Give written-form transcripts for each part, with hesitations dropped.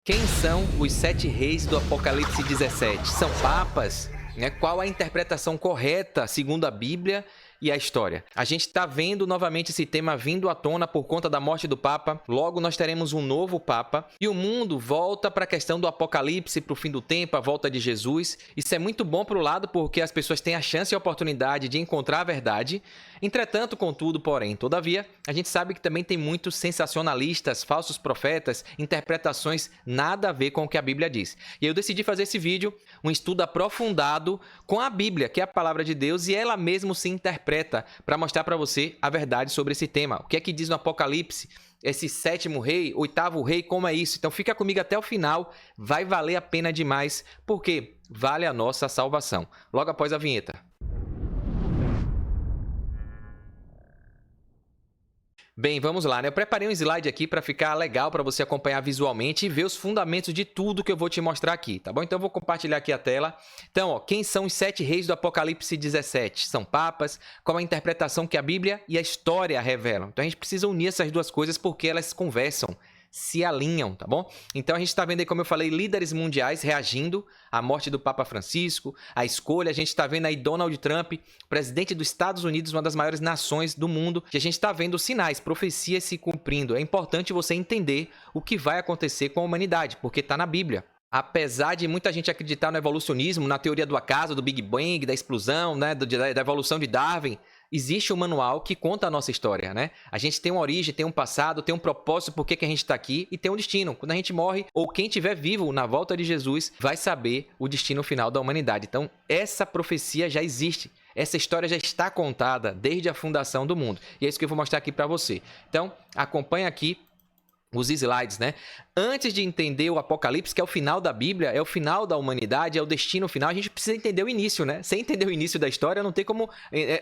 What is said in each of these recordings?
Quem são os 7 reis do Apocalipse 17? São papas? Qual a interpretação correta segundo a Bíblia e a história? A gente está vendo novamente esse tema vindo à tona por conta da morte do Papa. Logo nós teremos um novo Papa e o mundo volta para a questão do Apocalipse, para o fim do tempo, a volta de Jesus. Isso é muito bom para o lado porque as pessoas têm a chance e a oportunidade de encontrar a verdade. Entretanto, contudo, porém, todavia, a gente sabe que também tem muitos sensacionalistas, falsos profetas, interpretações nada a ver com o que a Bíblia diz. E eu decidi fazer esse vídeo, um estudo aprofundado com a Bíblia, que é a palavra de Deus, e ela mesmo se interpreta para mostrar para você a verdade sobre esse tema. O que é que diz no Apocalipse? Esse 7º rei, 8º rei, como é isso? Então fica comigo até o final, vai valer a pena demais, porque vale a nossa salvação. Logo após a vinheta. Bem, vamos lá, né? Eu preparei um slide aqui para ficar legal para você acompanhar visualmente e ver os fundamentos de tudo que eu vou te mostrar aqui, tá bom? Então eu vou compartilhar aqui a tela. Então, ó, quem são os 7 reis do Apocalipse 17? São papas? Qual a interpretação que a Bíblia e a história revelam? Então a gente precisa unir essas duas coisas porque elas conversam, se alinham, tá bom? Então a gente está vendo aí, como eu falei, líderes mundiais reagindo à morte do Papa Francisco, à escolha. A gente está vendo aí Donald Trump, presidente dos Estados Unidos, uma das maiores nações do mundo. E a gente está vendo sinais, profecias se cumprindo. É importante você entender o que vai acontecer com a humanidade, porque está na Bíblia. Apesar de muita gente acreditar no evolucionismo, na teoria do acaso, do Big Bang, da explosão, né, da evolução de Darwin, existe um manual que conta a nossa história, né? A gente tem uma origem, tem um passado, tem um propósito por que a gente está aqui e tem um destino. Quando a gente morre, ou quem estiver vivo na volta de Jesus, vai saber o destino final da humanidade. Então, essa profecia já existe. Essa história já está contada desde a fundação do mundo. E é isso que eu vou mostrar aqui para você. Então, acompanha aqui os slides, né? Antes de entender o Apocalipse, que é o final da Bíblia, é o final da humanidade, é o destino final, a gente precisa entender o início, né? Sem entender o início da história, não tem como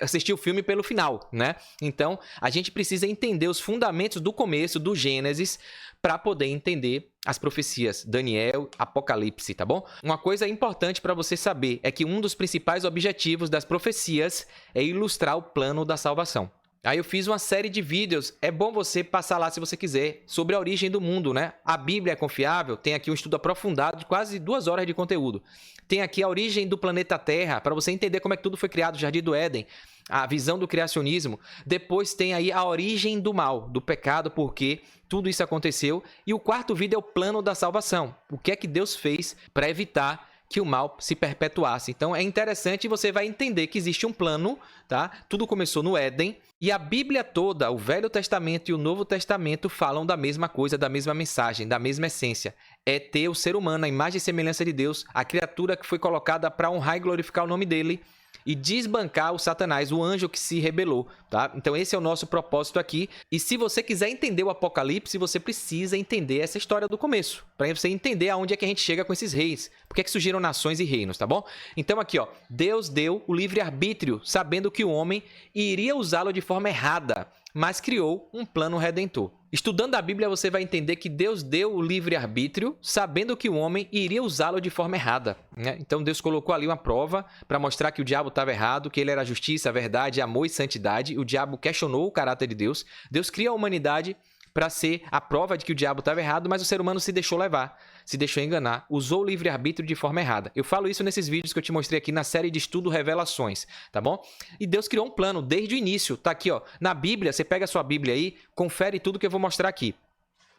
assistir o filme pelo final, né? Então, a gente precisa entender os fundamentos do começo, do Gênesis, para poder entender as profecias, Daniel, Apocalipse, tá bom? Uma coisa importante para você saber é que um dos principais objetivos das profecias é ilustrar o plano da salvação. Aí eu fiz uma série de vídeos, é bom você passar lá se você quiser, sobre a origem do mundo, né? A Bíblia é confiável, tem aqui um estudo aprofundado de quase 2 horas de conteúdo. Tem aqui a origem do planeta Terra, para você entender como é que tudo foi criado, o Jardim do Éden, a visão do criacionismo. Depois tem aí a origem do mal, do pecado, porque tudo isso aconteceu. E o 4º vídeo é o plano da salvação. O que é que Deus fez para evitar que o mal se perpetuasse. Então é interessante e você vai entender que existe um plano, tá? Tudo começou no Éden e a Bíblia toda, o Velho Testamento e o Novo Testamento falam da mesma coisa, da mesma mensagem, da mesma essência. É ter o ser humano, a imagem e semelhança de Deus, a criatura que foi colocada para honrar e glorificar o nome dele e desbancar o Satanás, o anjo que se rebelou, tá? Então esse é o nosso propósito aqui. E se você quiser entender o Apocalipse, você precisa entender essa história do começo, para você entender aonde é que a gente chega com esses reis, por que é que surgiram nações e reinos, tá bom? Então aqui, ó, Deus deu o livre-arbítrio, sabendo que o homem iria usá-lo de forma errada, mas criou um plano redentor. Estudando a Bíblia, você vai entender que Deus deu o livre-arbítrio, sabendo que o homem iria usá-lo de forma errada, né? Então Deus colocou ali uma prova para mostrar que o diabo estava errado, que ele era justiça, verdade, amor e santidade. O diabo questionou o caráter de Deus. Deus cria a humanidade para ser a prova de que o diabo estava errado, mas o ser humano se deixou levar, se deixou enganar, usou o livre-arbítrio de forma errada. Eu falo isso nesses vídeos que eu te mostrei aqui na série de estudo Revelações, tá bom? E Deus criou um plano desde o início, tá aqui, ó, na Bíblia. Você pega a sua Bíblia aí, confere tudo que eu vou mostrar aqui.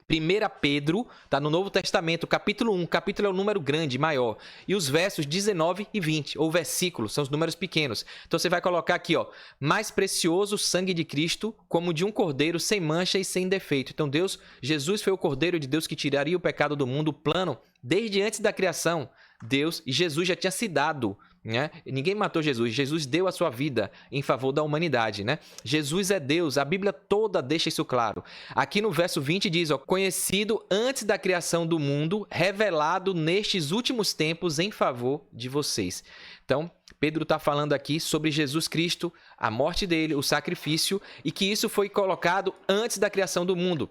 1 Pedro, tá no Novo Testamento, capítulo 1, capítulo é o número grande, maior, e os versos 19 e 20, ou versículos, são os números pequenos. Então você vai colocar aqui, ó, mais precioso sangue de Cristo, como de um cordeiro sem mancha e sem defeito. Então Jesus foi o cordeiro de Deus que tiraria o pecado do mundo, o plano, desde antes da criação, Deus, e Jesus já tinha se dado, né? Ninguém matou Jesus, Jesus deu a sua vida em favor da humanidade, né? Jesus é Deus, a Bíblia toda deixa isso claro. Aqui no verso 20 diz, ó, conhecido antes da criação do mundo, revelado nestes últimos tempos em favor de vocês. Então, Pedro está falando aqui sobre Jesus Cristo, a morte dele, o sacrifício, e que isso foi colocado antes da criação do mundo.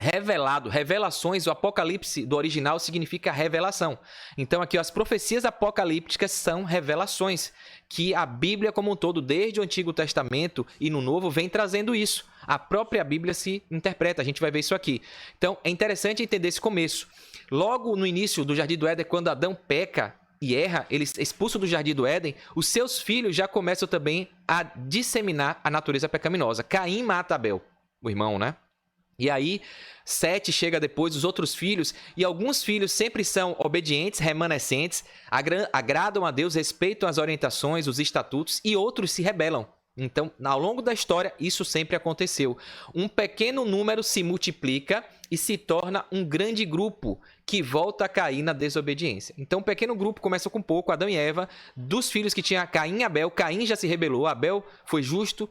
Revelado, revelações, o Apocalipse do original significa revelação. Então aqui ó, as profecias apocalípticas são revelações, que a Bíblia como um todo, desde o Antigo Testamento e no Novo, vem trazendo isso. A própria Bíblia se interpreta, a gente vai ver isso aqui. Então é interessante entender esse começo. Logo no início do Jardim do Éden, quando Adão peca e erra, ele é expulso do Jardim do Éden, os seus filhos já começam também a disseminar a natureza pecaminosa. Caim mata Abel, o irmão, né? E aí, Sete chega depois, os outros filhos, e alguns filhos sempre são obedientes, remanescentes, agradam a Deus, respeitam as orientações, os estatutos, e outros se rebelam. Então, ao longo da história, isso sempre aconteceu. Um pequeno número se multiplica e se torna um grande grupo que volta a cair na desobediência. Então, um pequeno grupo começa com pouco, Adão e Eva, dos filhos que tinha Caim e Abel. Caim já se rebelou, Abel foi justo,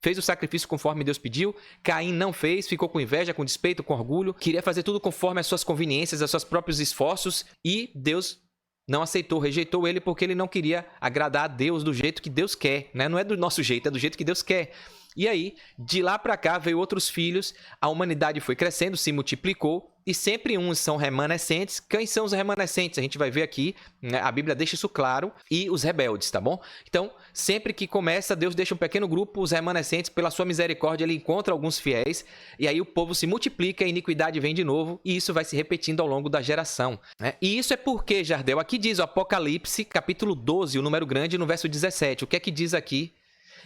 fez o sacrifício conforme Deus pediu. Caim não fez, ficou com inveja, com despeito, com orgulho. Queria fazer tudo conforme as suas conveniências, os seus próprios esforços. E Deus não aceitou, rejeitou ele porque ele não queria agradar a Deus do jeito que Deus quer, né? Não é do nosso jeito, é do jeito que Deus quer. E aí, de lá para cá, veio outros filhos, a humanidade foi crescendo, se multiplicou, e sempre uns são remanescentes. Quem são os remanescentes? A gente vai ver aqui, né? A Bíblia deixa isso claro, e os rebeldes, tá bom? Então, sempre que começa, Deus deixa um pequeno grupo, os remanescentes, pela sua misericórdia, ele encontra alguns fiéis, e aí o povo se multiplica, a iniquidade vem de novo, e isso vai se repetindo ao longo da geração, né? E isso é porque, Jardel, aqui diz o Apocalipse, capítulo 12, o número grande, no verso 17. O que é que diz aqui?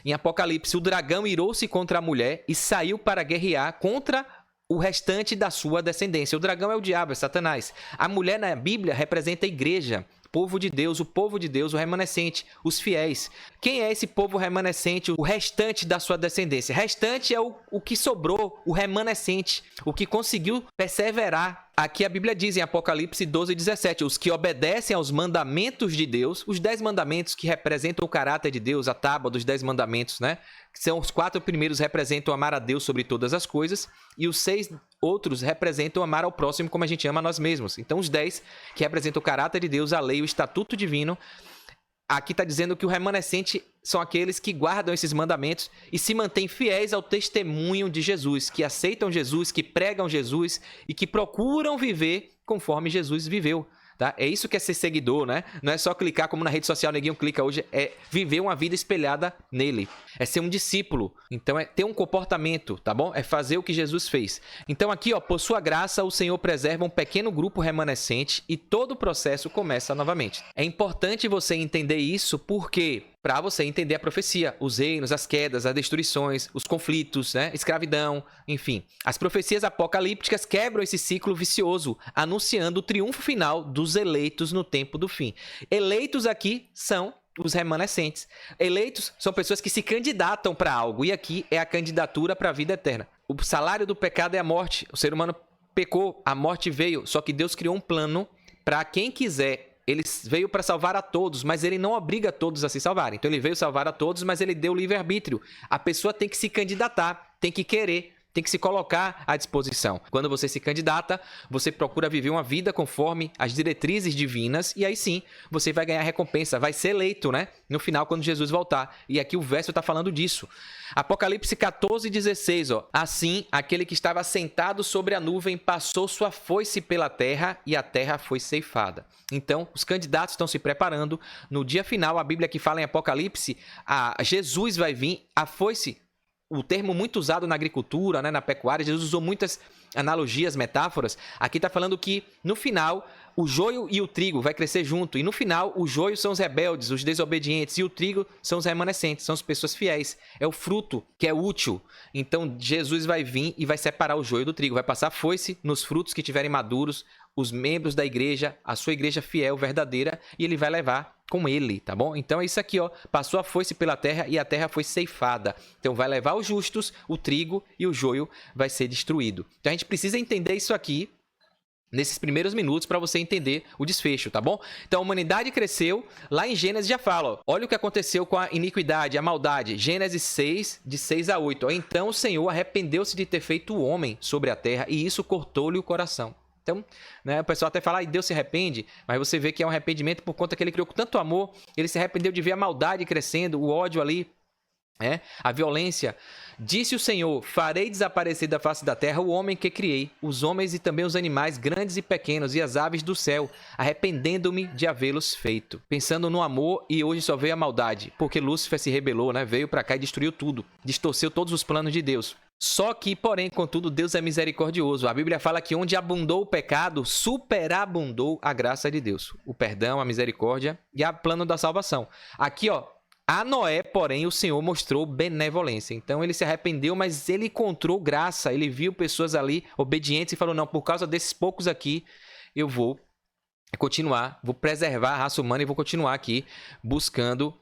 Em Apocalipse, o dragão irou-se contra a mulher e saiu para guerrear contra o restante da sua descendência. O dragão é o diabo, é Satanás. A mulher na Bíblia representa a igreja, povo de Deus, o remanescente, os fiéis. Quem é esse povo remanescente, o restante da sua descendência? Restante é o que sobrou, o remanescente, o que conseguiu perseverar. Aqui a Bíblia diz em Apocalipse 12, 17, os que obedecem aos mandamentos de Deus, os 10 mandamentos que representam o caráter de Deus, a tábua dos 10 mandamentos, né? Que são os 4 primeiros representam amar a Deus sobre todas as coisas, e os 6 outros representam amar ao próximo como a gente ama a nós mesmos. Então os 10 que representam o caráter de Deus, a lei, o estatuto divino, aqui está dizendo que o remanescente são aqueles que guardam esses mandamentos e se mantêm fiéis ao testemunho de Jesus, que aceitam Jesus, que pregam Jesus e que procuram viver conforme Jesus viveu. Tá? É isso que é ser seguidor, né? Não é só clicar como na rede social, neguinho clica hoje, é viver uma vida espelhada nele. É ser um discípulo. Então é ter um comportamento, tá bom? É fazer o que Jesus fez. Então aqui, ó, por sua graça, o Senhor preserva um pequeno grupo remanescente e todo o processo começa novamente. É importante você entender isso porque para você entender a profecia, os reinos, as quedas, as destruições, os conflitos, né? Escravidão, enfim. As profecias apocalípticas quebram esse ciclo vicioso, anunciando o triunfo final dos eleitos no tempo do fim. Eleitos aqui são os remanescentes. Eleitos são pessoas que se candidatam para algo, e aqui é a candidatura para a vida eterna. O salário do pecado é a morte. O ser humano pecou, a morte veio, só que Deus criou um plano para quem quiser. Ele veio para salvar a todos, mas ele não obriga todos a se salvarem. Então ele veio salvar a todos, mas ele deu livre-arbítrio. A pessoa tem que se candidatar, tem que querer, tem que se colocar à disposição. Quando você se candidata, você procura viver uma vida conforme as diretrizes divinas e aí sim, você vai ganhar recompensa, vai ser eleito, né? No final, quando Jesus voltar. E aqui o verso está falando disso. Apocalipse 14, 16, ó. Assim, aquele que estava sentado sobre a nuvem passou sua foice pela terra e a terra foi ceifada. Então, os candidatos estão se preparando. No dia final, a Bíblia que fala em Apocalipse, Jesus vai vir, a foice, o termo muito usado na agricultura, né, na pecuária, Jesus usou muitas analogias, metáforas. Aqui está falando que, no final, o joio e o trigo vai crescer junto. E no final, o joio são os rebeldes, os desobedientes. E o trigo são os remanescentes, são as pessoas fiéis. É o fruto que é útil. Então, Jesus vai vir e vai separar o joio do trigo. Vai passar foice nos frutos que tiverem maduros, os membros da igreja, a sua igreja fiel, verdadeira, e ele vai levar com ele, tá bom? Então é isso aqui, ó. Passou a foice pela terra e a terra foi ceifada. Então vai levar os justos, o trigo e o joio vai ser destruído. Então a gente precisa entender isso aqui nesses primeiros minutos para você entender o desfecho, tá bom? Então a humanidade cresceu, lá em Gênesis já fala, ó, olha o que aconteceu com a iniquidade, a maldade. Gênesis 6, de 6 a 8. Ó, então o Senhor arrependeu-se de ter feito o homem sobre a terra e isso cortou-lhe o coração. Então, né, o pessoal até fala, Deus se arrepende, mas você vê que é um arrependimento por conta que ele criou com tanto amor, ele se arrependeu de ver a maldade crescendo, o ódio ali, a violência. Disse o Senhor, farei desaparecer da face da terra o homem que criei, os homens e também os animais grandes e pequenos e as aves do céu, arrependendo-me de havê-los feito. Pensando no amor e hoje só veio a maldade, porque Lúcifer se rebelou, né, veio para cá e destruiu tudo, distorceu todos os planos de Deus. Só que, porém, contudo, Deus é misericordioso. A Bíblia fala que onde abundou o pecado, superabundou a graça de Deus. O perdão, a misericórdia e o plano da salvação. Aqui, ó, a Noé, porém, o Senhor mostrou benevolência. Então, ele se arrependeu, mas ele encontrou graça. Ele viu pessoas ali obedientes e falou, não, por causa desses poucos aqui, eu vou continuar, vou preservar a raça humana e vou continuar aqui buscando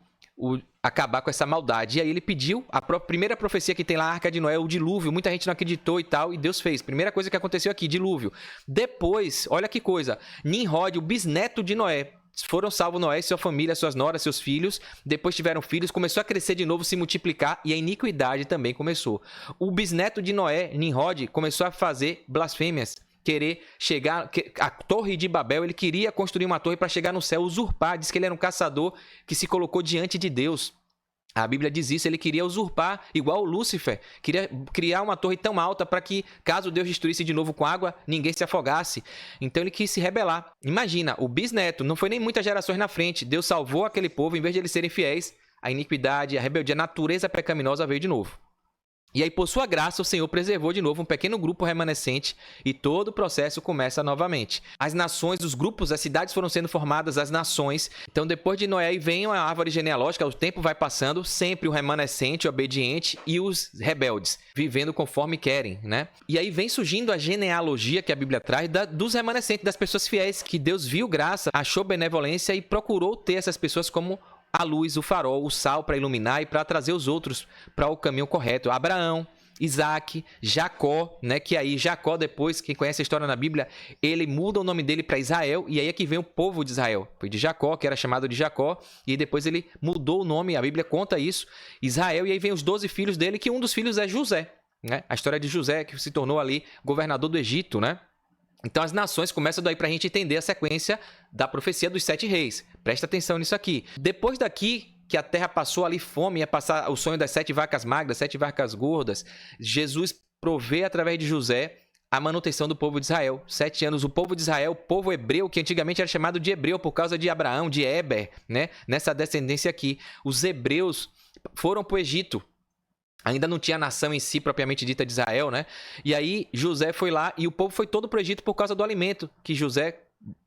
acabar com essa maldade. E aí ele pediu, primeira profecia que tem lá, a Arca de Noé, o dilúvio. Muita gente não acreditou e tal, e Deus fez. Primeira coisa que aconteceu aqui, dilúvio. Depois, olha que coisa, Nimrod, o bisneto de Noé, foram salvos Noé, sua família, suas noras, seus filhos. Depois tiveram filhos, começou a crescer de novo, se multiplicar, e a iniquidade também começou. O bisneto de Noé, Nimrod, começou a fazer blasfêmias, querer chegar, a Torre de Babel, ele queria construir uma torre para chegar no céu, usurpar, diz que ele era um caçador que se colocou diante de Deus. A Bíblia diz isso, ele queria usurpar, igual Lúcifer, queria criar uma torre tão alta para que, caso Deus destruísse de novo com água, ninguém se afogasse. Então ele quis se rebelar. Imagina, o bisneto, não foi nem muitas gerações na frente, Deus salvou aquele povo, em vez de eles serem fiéis, a iniquidade, a rebeldia, a natureza pecaminosa veio de novo. E aí, por sua graça, o Senhor preservou de novo um pequeno grupo remanescente e todo o processo começa novamente. As nações, os grupos, as cidades foram sendo formadas, as nações. Então, depois de Noé, vem a árvore genealógica, o tempo vai passando, sempre o remanescente, o obediente e os rebeldes, vivendo conforme querem, né? E aí vem surgindo a genealogia que a Bíblia traz dos remanescentes, das pessoas fiéis, que Deus viu graça, achou benevolência e procurou ter essas pessoas como a luz, o farol, o sal para iluminar e para trazer os outros para o caminho correto. Abraão, Isaac, Jacó, né? Que aí Jacó depois, quem conhece a história na Bíblia, ele muda o nome dele para Israel e aí é que vem o povo de Israel. Foi de Jacó, que era chamado de Jacó, e depois ele mudou o nome, a Bíblia conta isso, Israel, e aí vem os 12 filhos dele, que um dos filhos é José, né? A história de José, que se tornou ali governador do Egito, né? Então as nações começam daí para a gente entender a sequência da profecia dos 7 reis. Presta atenção nisso aqui. Depois daqui que a terra passou ali fome, ia passar o sonho das 7 vacas magras, 7 vacas gordas, Jesus provê através de José a manutenção do povo de Israel. 7 anos, o povo de Israel, o povo hebreu, que antigamente era chamado de hebreu por causa de Abraão, de Éber, né? Nessa descendência aqui. Os hebreus foram para o Egito. Ainda não tinha nação em si, propriamente dita, de Israel, né? E aí José foi lá e o povo foi todo para o Egito por causa do alimento que José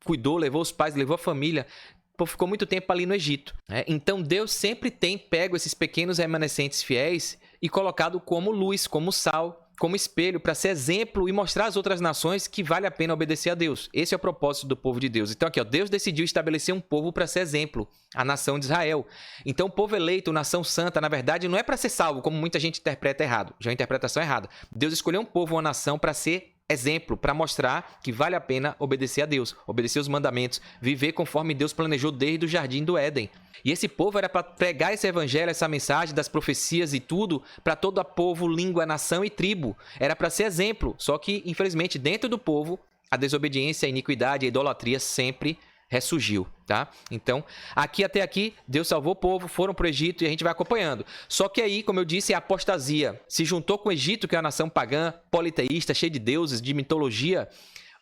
cuidou, levou os pais, levou a família. O povo ficou muito tempo ali no Egito, né? Então Deus sempre tem pego esses pequenos remanescentes fiéis e colocado como luz, como sal, como espelho, para ser exemplo e mostrar às outras nações que vale a pena obedecer a Deus. Esse é o propósito do povo de Deus. Então aqui, ó, Deus decidiu estabelecer um povo para ser exemplo, a nação de Israel. Então o povo eleito, nação santa, na verdade, não é para ser salvo, como muita gente interpreta errado. Já é uma interpretação errada. Deus escolheu um povo, uma nação, para ser exemplo, para mostrar que vale a pena obedecer a Deus, obedecer os mandamentos, viver conforme Deus planejou desde o jardim do Éden. E esse povo era para pregar esse evangelho, essa mensagem das profecias e tudo para todo o povo, língua, nação e tribo. Era para ser exemplo, só que infelizmente dentro do povo a desobediência, a iniquidade, a idolatria sempre ressurgiu, tá? Então, aqui até aqui, Deus salvou o povo, foram para o Egito e a gente vai acompanhando. Só que aí, como eu disse, a apostasia se juntou com o Egito, que é uma nação pagã, politeísta, cheia de deuses, de mitologia.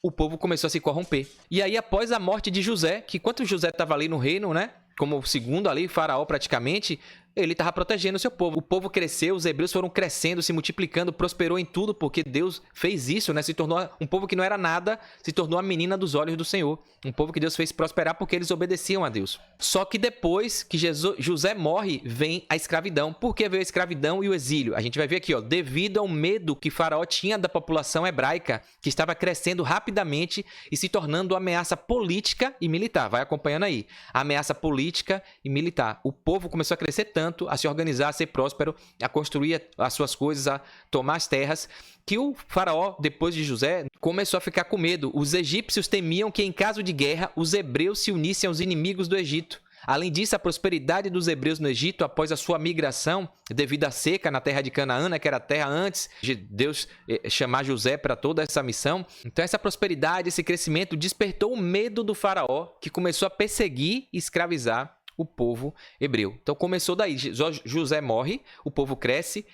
O povo começou a se corromper. E aí, após a morte de José, que enquanto José estava ali no reino, né? Como o segundo ali, faraó praticamente, ele estava protegendo o seu povo. O povo cresceu, os hebreus foram crescendo, se multiplicando, prosperou em tudo, porque Deus fez isso, né? Se tornou um povo que não era nada, se tornou a menina dos olhos do Senhor. Um povo que Deus fez prosperar porque eles obedeciam a Deus. Só que depois que José morre, vem a escravidão. Por que veio a escravidão e o exílio? A gente vai ver aqui, ó, devido ao medo que Faraó tinha da população hebraica, que estava crescendo rapidamente e se tornando uma ameaça política e militar. Vai acompanhando aí. Ameaça política e militar. O povo começou a crescer tanto, a se organizar, a ser próspero, a construir as suas coisas, a tomar as terras, que o faraó, depois de José, começou a ficar com medo. Os egípcios temiam que, em caso de guerra, os hebreus se unissem aos inimigos do Egito. Além disso, a prosperidade dos hebreus no Egito, após a sua migração, devido à seca na terra de Canaã, né, que era a terra antes de Deus chamar José para toda essa missão. Então, essa prosperidade, esse crescimento, despertou o medo do faraó, que começou a perseguir e escravizar o povo hebreu. Então, começou daí. José morre, o povo cresce,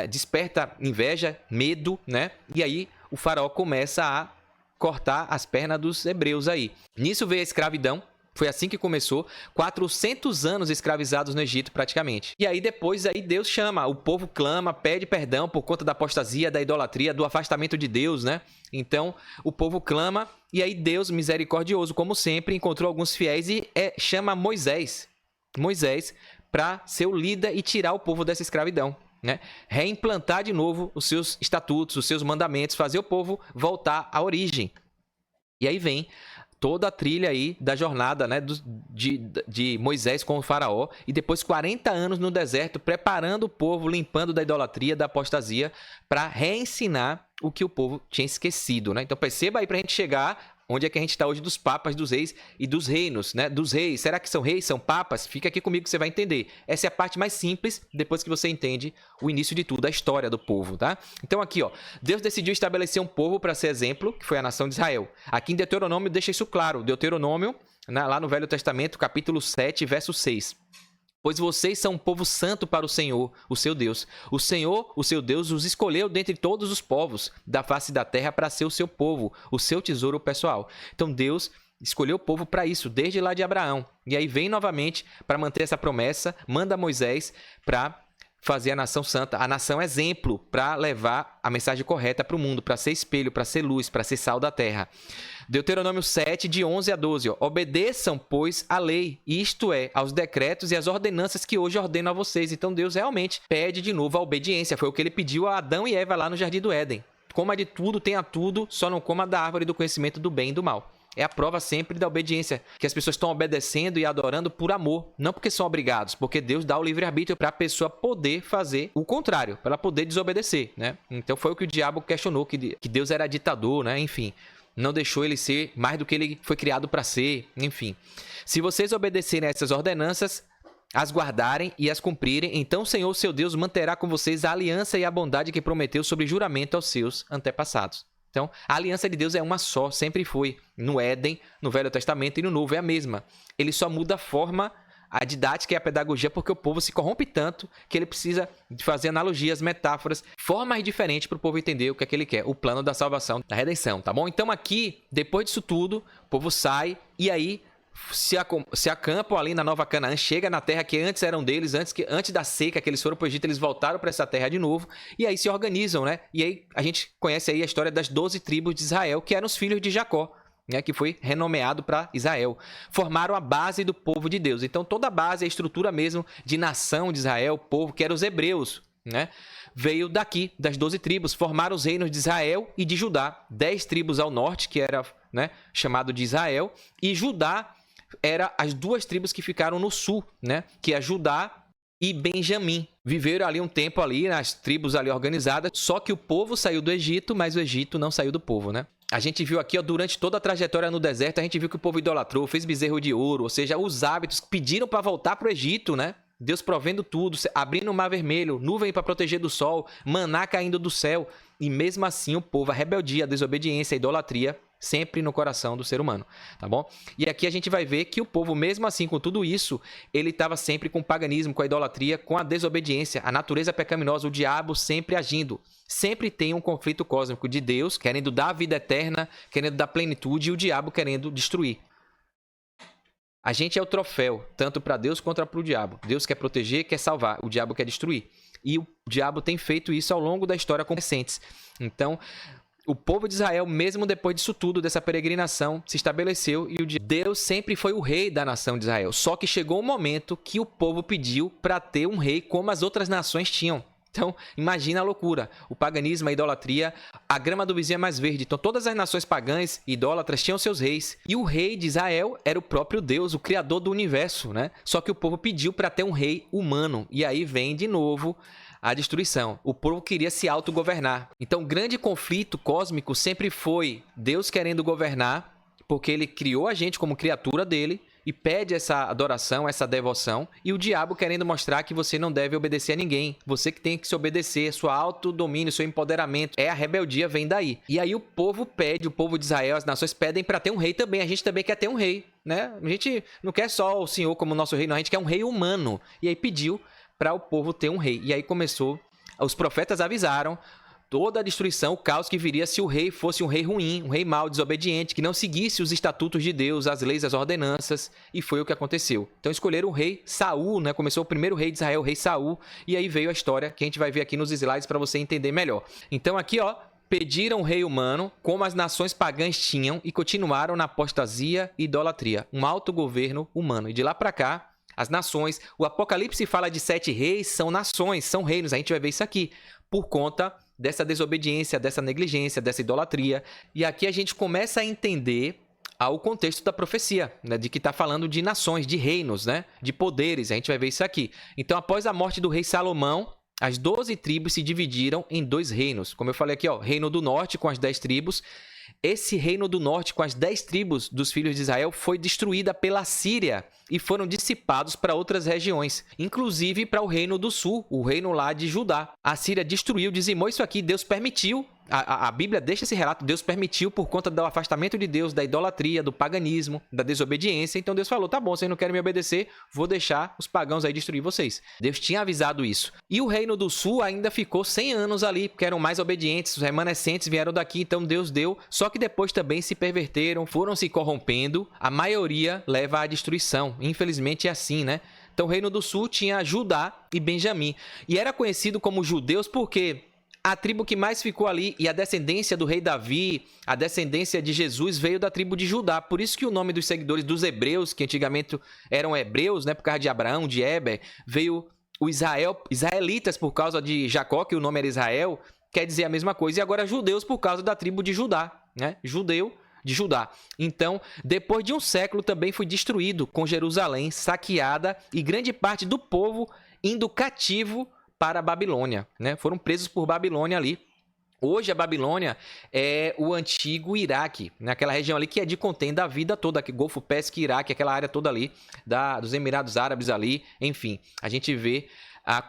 desperta inveja, medo, né? E aí, o faraó começa a cortar as pernas dos hebreus aí. Nisso veio a escravidão. Foi assim que começou, 400 anos escravizados no Egito praticamente. E aí depois Deus chama, o povo clama, pede perdão por conta da apostasia, da idolatria, do afastamento de Deus, né? Então o povo clama e aí Deus, misericordioso como sempre, encontrou alguns fiéis e chama Moisés para ser o líder e tirar o povo dessa escravidão, né? Reimplantar de novo os seus estatutos, os seus mandamentos, fazer o povo voltar à origem. E aí vem toda a trilha aí da jornada, né, de Moisés com o faraó, e depois 40 anos no deserto, preparando o povo, limpando da idolatria, da apostasia, para reensinar o que o povo tinha esquecido, né? Então perceba aí para a gente chegar onde é que a gente está hoje dos papas, dos reis e dos reinos, né? Dos reis. Será que são reis, são papas? Fica aqui comigo que você vai entender. Essa é a parte mais simples, depois que você entende o início de tudo, a história do povo, tá? Então aqui, ó, Deus decidiu estabelecer um povo para ser exemplo, que foi a nação de Israel. Aqui em Deuteronômio deixa isso claro. Deuteronômio, lá no Velho Testamento, capítulo 7, verso 6. Pois vocês são um povo santo para o Senhor, o seu Deus. O Senhor, o seu Deus, os escolheu dentre todos os povos da face da terra para ser o seu povo, o seu tesouro pessoal. Então Deus escolheu o povo para isso, desde lá de Abraão. E aí vem novamente para manter essa promessa, manda Moisés para fazer a nação santa, a nação exemplo, para levar a mensagem correta para o mundo, para ser espelho, para ser luz, para ser sal da terra. Deuteronômio 7, de 11 a 12. Ó. Obedeçam, pois, a lei, isto é, aos decretos e às ordenanças que hoje ordeno a vocês. Então Deus realmente pede de novo a obediência. Foi o que ele pediu a Adão e Eva lá no Jardim do Éden. Coma de tudo, tenha tudo, só não coma da árvore do conhecimento do bem e do mal. É a prova sempre da obediência, que as pessoas estão obedecendo e adorando por amor, não porque são obrigados, porque Deus dá o livre-arbítrio para a pessoa poder fazer o contrário, para ela poder desobedecer, né? Então foi o que o diabo questionou, que Deus era ditador, né? Enfim, não deixou ele ser mais do que ele foi criado para ser, enfim. Se vocês obedecerem a essas ordenanças, as guardarem e as cumprirem, então o Senhor, seu Deus, manterá com vocês a aliança e a bondade que prometeu sob juramento aos seus antepassados. Então, a aliança de Deus é uma só, sempre foi. No Éden, no Velho Testamento e no Novo é a mesma. Ele só muda a forma, a didática e a pedagogia, porque o povo se corrompe tanto que ele precisa de fazer analogias, metáforas, formas diferentes para o povo entender o que é que ele quer, o plano da salvação, da redenção, tá bom? Então aqui, depois disso tudo, o povo sai e aí se acampam ali na Nova Canaã, chega na terra que antes eram deles, antes da seca que eles foram para o Egito, eles voltaram para essa terra de novo, e aí se organizam, né? E aí a gente conhece aí a história das 12 tribos de Israel, que eram os filhos de Jacó, né? Que foi renomeado para Israel. Formaram a base do povo de Deus. Então toda a base, a estrutura mesmo de nação de Israel, povo, que eram os hebreus, né? Veio daqui, das 12 tribos, formaram os reinos de Israel e de Judá. 10 tribos ao norte, que era, né, chamado de Israel, e Judá era as 2 tribos que ficaram no sul, né? Que é Judá e Benjamim. Viveram ali um tempo ali, nas tribos ali organizadas, só que o povo saiu do Egito, mas o Egito não saiu do povo, né? A gente viu aqui, ó, durante toda a trajetória no deserto, a gente viu que o povo idolatrou, fez bezerro de ouro, ou seja, os hábitos pediram para voltar para o Egito, né? Deus provendo tudo, abrindo o mar vermelho, nuvem para proteger do sol, maná caindo do céu. E mesmo assim o povo, a rebeldia, a desobediência, a idolatria, sempre no coração do ser humano, tá bom? E aqui a gente vai ver que o povo, mesmo assim, com tudo isso, ele estava sempre com o paganismo, com a idolatria, com a desobediência, a natureza pecaminosa, o diabo sempre agindo. Sempre tem um conflito cósmico de Deus querendo dar a vida eterna, querendo dar plenitude, e o diabo querendo destruir. A gente é o troféu, tanto para Deus quanto para o diabo. Deus quer proteger, quer salvar, o diabo quer destruir. E o diabo tem feito isso ao longo da história com recentes. Então, o povo de Israel, mesmo depois disso tudo, dessa peregrinação, se estabeleceu e Deus sempre foi o rei da nação de Israel. Só que chegou um momento que o povo pediu para ter um rei como as outras nações tinham. Então, imagina a loucura. O paganismo, a idolatria, a grama do vizinho é mais verde. Então, todas as nações pagãs e idólatras tinham seus reis. E o rei de Israel era o próprio Deus, o criador do universo, né? Só que o povo pediu para ter um rei humano. E aí vem de novo a destruição. O povo queria se autogovernar. Então, o grande conflito cósmico sempre foi Deus querendo governar, porque ele criou a gente como criatura dele e pede essa adoração, essa devoção, e o diabo querendo mostrar que você não deve obedecer a ninguém. Você que tem que se obedecer, seu autodomínio, seu empoderamento. A rebeldia vem daí. E aí o povo pede, o povo de Israel, as nações pedem para ter um rei também. A gente também quer ter um rei, né? A gente não quer só o Senhor como nosso rei, não. A gente quer um rei humano. E aí pediu para o povo ter um rei. E aí começou, os profetas avisaram, toda a destruição, o caos que viria se o rei fosse um rei ruim, um rei mau, desobediente, que não seguisse os estatutos de Deus, as leis, as ordenanças, e foi o que aconteceu. Então escolheram o rei Saul, né? Começou o primeiro rei de Israel, o rei Saul, e aí veio a história que a gente vai ver aqui nos slides para você entender melhor. Então aqui, ó, pediram um rei humano, como as nações pagãs tinham, e continuaram na apostasia e idolatria, um autogoverno humano. E de lá para cá, as nações, o Apocalipse fala de 7 reis, são nações, são reinos, a gente vai ver isso aqui, por conta dessa desobediência, dessa negligência, dessa idolatria. E aqui a gente começa a entender o contexto da profecia, né? De que está falando de nações, de reinos, né? De poderes, a gente vai ver isso aqui. Então, após a morte do rei Salomão, as 12 tribos se dividiram em 2 reinos. Como eu falei aqui, ó, reino do norte com as 10 tribos. Esse reino do norte com as 10 tribos dos filhos de Israel foi destruída pela Síria e foram dissipados para outras regiões, inclusive para o reino do sul, o reino lá de Judá. A Síria destruiu, dizimou isso aqui, Deus permitiu. A Bíblia deixa esse relato, Deus permitiu por conta do afastamento de Deus, da idolatria, do paganismo, da desobediência. Então Deus falou, tá bom, vocês não querem me obedecer, vou deixar os pagãos aí destruir vocês. Deus tinha avisado isso. E o reino do sul ainda ficou 100 anos ali, porque eram mais obedientes, os remanescentes vieram daqui, então Deus deu. Só que depois também se perverteram, foram se corrompendo, a maioria leva à destruição. Infelizmente é assim, né? Então o reino do sul tinha Judá e Benjamim. E era conhecido como judeus porque a tribo que mais ficou ali e a descendência do rei Davi, a descendência de Jesus veio da tribo de Judá. Por isso que o nome dos seguidores dos hebreus, que antigamente eram hebreus, né, por causa de Abraão, de Éber, veio o israelitas por causa de Jacó, que o nome era Israel, quer dizer a mesma coisa. E agora judeus por causa da tribo de Judá, né? Judeu de Judá. Então, depois de um século também foi destruído, com Jerusalém saqueada e grande parte do povo indo cativo para a Babilônia, né? Foram presos por Babilônia ali. Hoje a Babilônia é o antigo Iraque, naquela região ali que é de contenda a vida toda, aqui, Golfo Pérsico, Iraque, aquela área toda ali, dos Emirados Árabes ali, enfim. A gente vê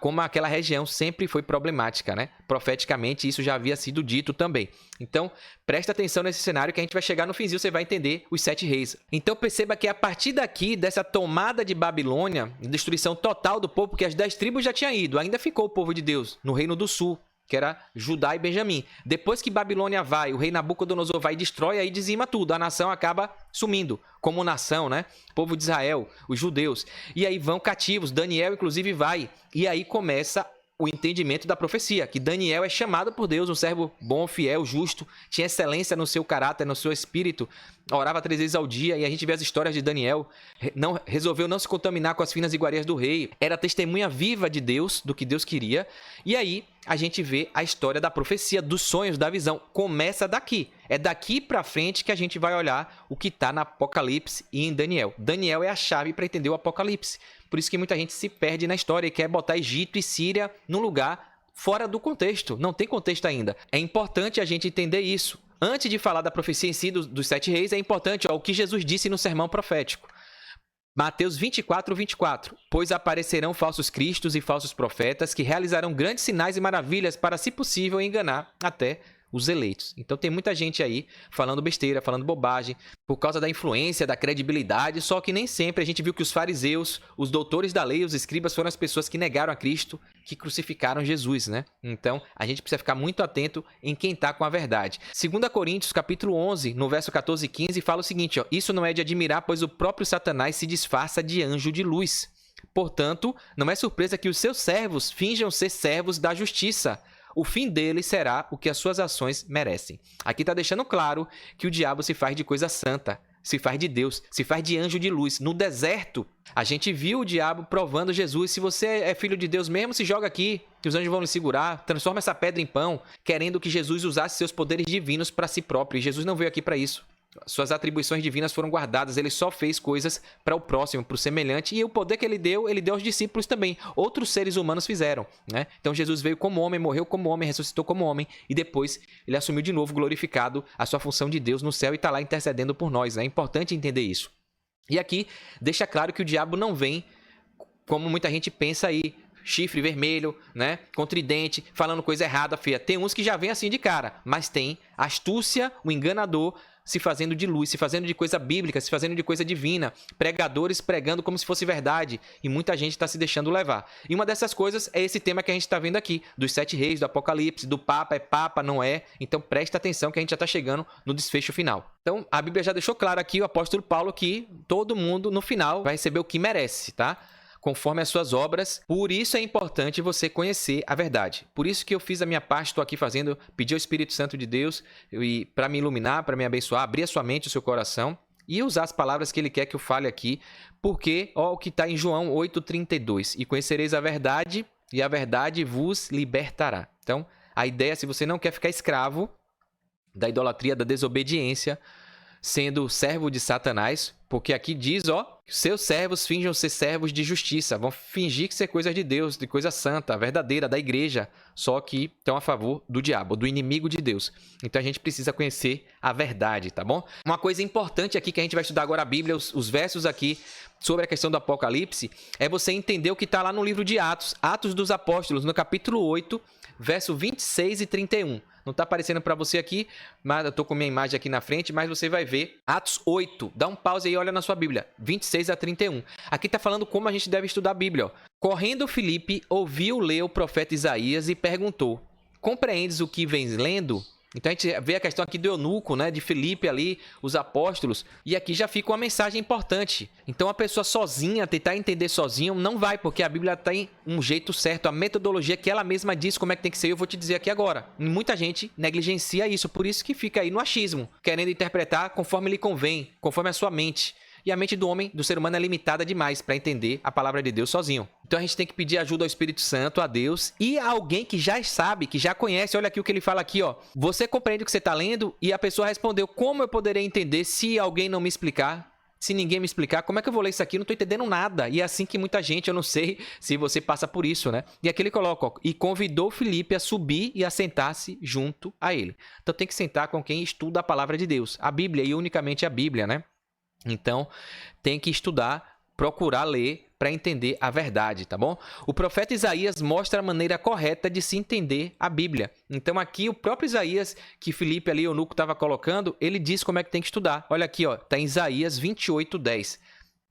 como aquela região sempre foi problemática, né? Profeticamente isso já havia sido dito também. Então, presta atenção nesse cenário que a gente vai chegar no finzinho, você vai entender os 7 reis. Então perceba que a partir daqui, dessa tomada de Babilônia, destruição total do povo, porque as 10 tribos já tinham ido, ainda ficou o povo de Deus no reino do sul, que era Judá e Benjamim. Depois que Babilônia vai, o rei Nabucodonosor vai e destrói, aí dizima tudo. A nação acaba sumindo como nação, né? O povo de Israel, os judeus. E aí vão cativos. Daniel, inclusive, vai. E aí começa o entendimento da profecia, que Daniel é chamado por Deus, um servo bom, fiel, justo, tinha excelência no seu caráter, no seu espírito, orava 3 vezes ao dia, e a gente vê as histórias de Daniel, resolveu não se contaminar com as finas iguarias do rei, era testemunha viva de Deus, do que Deus queria, e aí a gente vê a história da profecia, dos sonhos, da visão, começa daqui, é daqui pra frente que a gente vai olhar o que está no Apocalipse e em Daniel. Daniel é a chave para entender o Apocalipse. Por isso que muita gente se perde na história e quer botar Egito e Síria num lugar fora do contexto. Não tem contexto ainda. É importante a gente entender isso. Antes de falar da profecia em si dos 7 reis, é importante o que Jesus disse no sermão profético. Mateus 24, 24. Pois aparecerão falsos cristos e falsos profetas que realizarão grandes sinais e maravilhas para, se possível, enganar até os eleitos. Então tem muita gente aí falando besteira, falando bobagem, por causa da influência, da credibilidade, só que nem sempre a gente viu que os fariseus, os doutores da lei, os escribas foram as pessoas que negaram a Cristo, que crucificaram Jesus, né? Então a gente precisa ficar muito atento em quem está com a verdade. 2 Coríntios, capítulo 11, no verso 14 e 15, fala o seguinte, ó, isso não é de admirar, pois o próprio Satanás se disfarça de anjo de luz. Portanto, não é surpresa que os seus servos finjam ser servos da justiça. O fim dele será o que as suas ações merecem. Aqui está deixando claro que o diabo se faz de coisa santa, se faz de Deus, se faz de anjo de luz. No deserto, a gente viu o diabo provando Jesus. Se você é filho de Deus mesmo, se joga aqui, que os anjos vão lhe segurar. Transforma essa pedra em pão, querendo que Jesus usasse seus poderes divinos para si próprio. E Jesus não veio aqui para isso. Suas atribuições divinas foram guardadas, ele só fez coisas para o próximo, para o semelhante, e o poder que ele deu aos discípulos também. Outros seres humanos fizeram, né? Então Jesus veio como homem, morreu como homem, ressuscitou como homem, e depois ele assumiu de novo, glorificado, a sua função de Deus no céu e está lá intercedendo por nós, né? É importante entender isso. E aqui deixa claro que o diabo não vem como muita gente pensa aí, chifre vermelho, né, com tridente, falando coisa errada, feia. Tem uns que já vêm assim de cara, mas tem astúcia, o enganador, se fazendo de luz, se fazendo de coisa bíblica, se fazendo de coisa divina, pregadores pregando como se fosse verdade, e muita gente está se deixando levar. E uma dessas coisas é esse tema que a gente está vendo aqui, dos 7 reis, do Apocalipse, do Papa, é Papa, não é? Então presta atenção que a gente já está chegando no desfecho final. Então a Bíblia já deixou claro aqui, o apóstolo Paulo, que todo mundo no final vai receber o que merece, tá? Conforme as suas obras. Por isso é importante você conhecer a verdade. Por isso que eu fiz a minha parte, estou aqui fazendo, pedi ao Espírito Santo de Deus para me iluminar, para me abençoar, abrir a sua mente, o seu coração e usar as palavras que ele quer que eu fale aqui, porque, ó, o que está em João 8,32, e conhecereis a verdade, e a verdade vos libertará. Então, a ideia, se você não quer ficar escravo da idolatria, da desobediência, sendo servo de Satanás, porque aqui diz, ó, seus servos finjam ser servos de justiça, vão fingir que ser coisa de Deus, de coisa santa, verdadeira, da igreja, só que estão a favor do diabo, do inimigo de Deus. Então a gente precisa conhecer a verdade, tá bom? Uma coisa importante aqui que a gente vai estudar agora a Bíblia, os versos aqui sobre a questão do Apocalipse, é você entender o que está lá no livro de Atos, Atos dos Apóstolos, no capítulo 8, verso 26 e 31. Não está aparecendo para você aqui, mas eu estou com minha imagem aqui na frente, mas você vai ver Atos 8. Dá um pause aí e olha na sua Bíblia, 26 a 31. Aqui está falando como a gente deve estudar a Bíblia. Ó. Correndo Filipe ouviu ler o profeta Isaías e perguntou, compreendes o que vens lendo? Então a gente vê a questão aqui do eunuco, né, de Filipe ali, os apóstolos, e aqui já fica uma mensagem importante. Então a pessoa sozinha, tentar entender sozinho, não vai, porque a Bíblia tem um jeito certo, a metodologia que ela mesma diz como é que tem que ser, eu vou te dizer aqui agora. Muita gente negligencia isso, por isso que fica aí no achismo, querendo interpretar conforme lhe convém, conforme a sua mente. E a mente do homem, do ser humano, é limitada demais para entender a palavra de Deus sozinho. Então a gente tem que pedir ajuda ao Espírito Santo, a Deus e a alguém que já sabe, que já conhece. Olha aqui o que ele fala aqui, ó. Você compreende o que você está lendo? E a pessoa respondeu, como eu poderei entender se alguém não me explicar? Se ninguém me explicar, como é que eu vou ler isso aqui? Eu não estou entendendo nada. E é assim que muita gente, eu não sei se você passa por isso, né? E aqui ele coloca, ó, e convidou Filipe a subir e a sentar-se junto a ele. Então tem que sentar com quem estuda a palavra de Deus, a Bíblia e unicamente a Bíblia, né? Então, tem que estudar, procurar ler para entender a verdade, tá bom? O profeta Isaías mostra a maneira correta de se entender a Bíblia. Então, aqui, o próprio Isaías, que Filipe ali, o eunuco, estava colocando, ele diz como é que tem que estudar. Olha aqui, ó, está em Isaías 28, 10.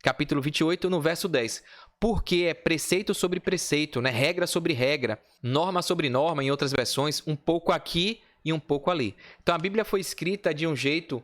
Capítulo 28, no verso 10. Porque é preceito sobre preceito, né? Regra sobre regra, norma sobre norma, em outras versões, um pouco aqui e um pouco ali. Então, a Bíblia foi escrita de um jeito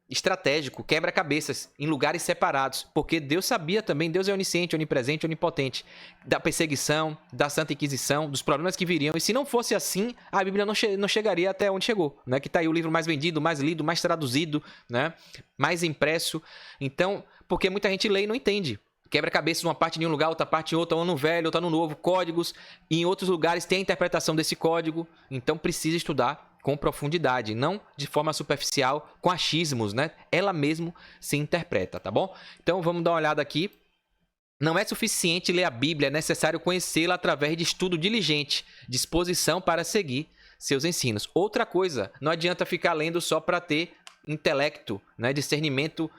estratégico, quebra-cabeças, em lugares separados, porque Deus sabia também, Deus é onisciente, onipresente, onipotente, da perseguição, da Santa Inquisição, dos problemas que viriam, e se não fosse assim, a Bíblia não chegaria até onde chegou, né? Que está aí o livro mais vendido, mais lido, mais traduzido, né? Mais impresso, então, porque muita gente lê e não entende. Quebra-cabeça uma parte em um lugar, outra parte em outra, um no velho, outra no novo, códigos, e em outros lugares tem a interpretação desse código, então precisa estudar com profundidade, não de forma superficial, com achismos, né? Ela mesmo se interpreta, tá bom? Então vamos dar uma olhada aqui. Não é suficiente ler a Bíblia, é necessário conhecê-la através de estudo diligente, disposição para seguir seus ensinos. Outra coisa, não adianta ficar lendo só para ter intelecto, né? Discernimento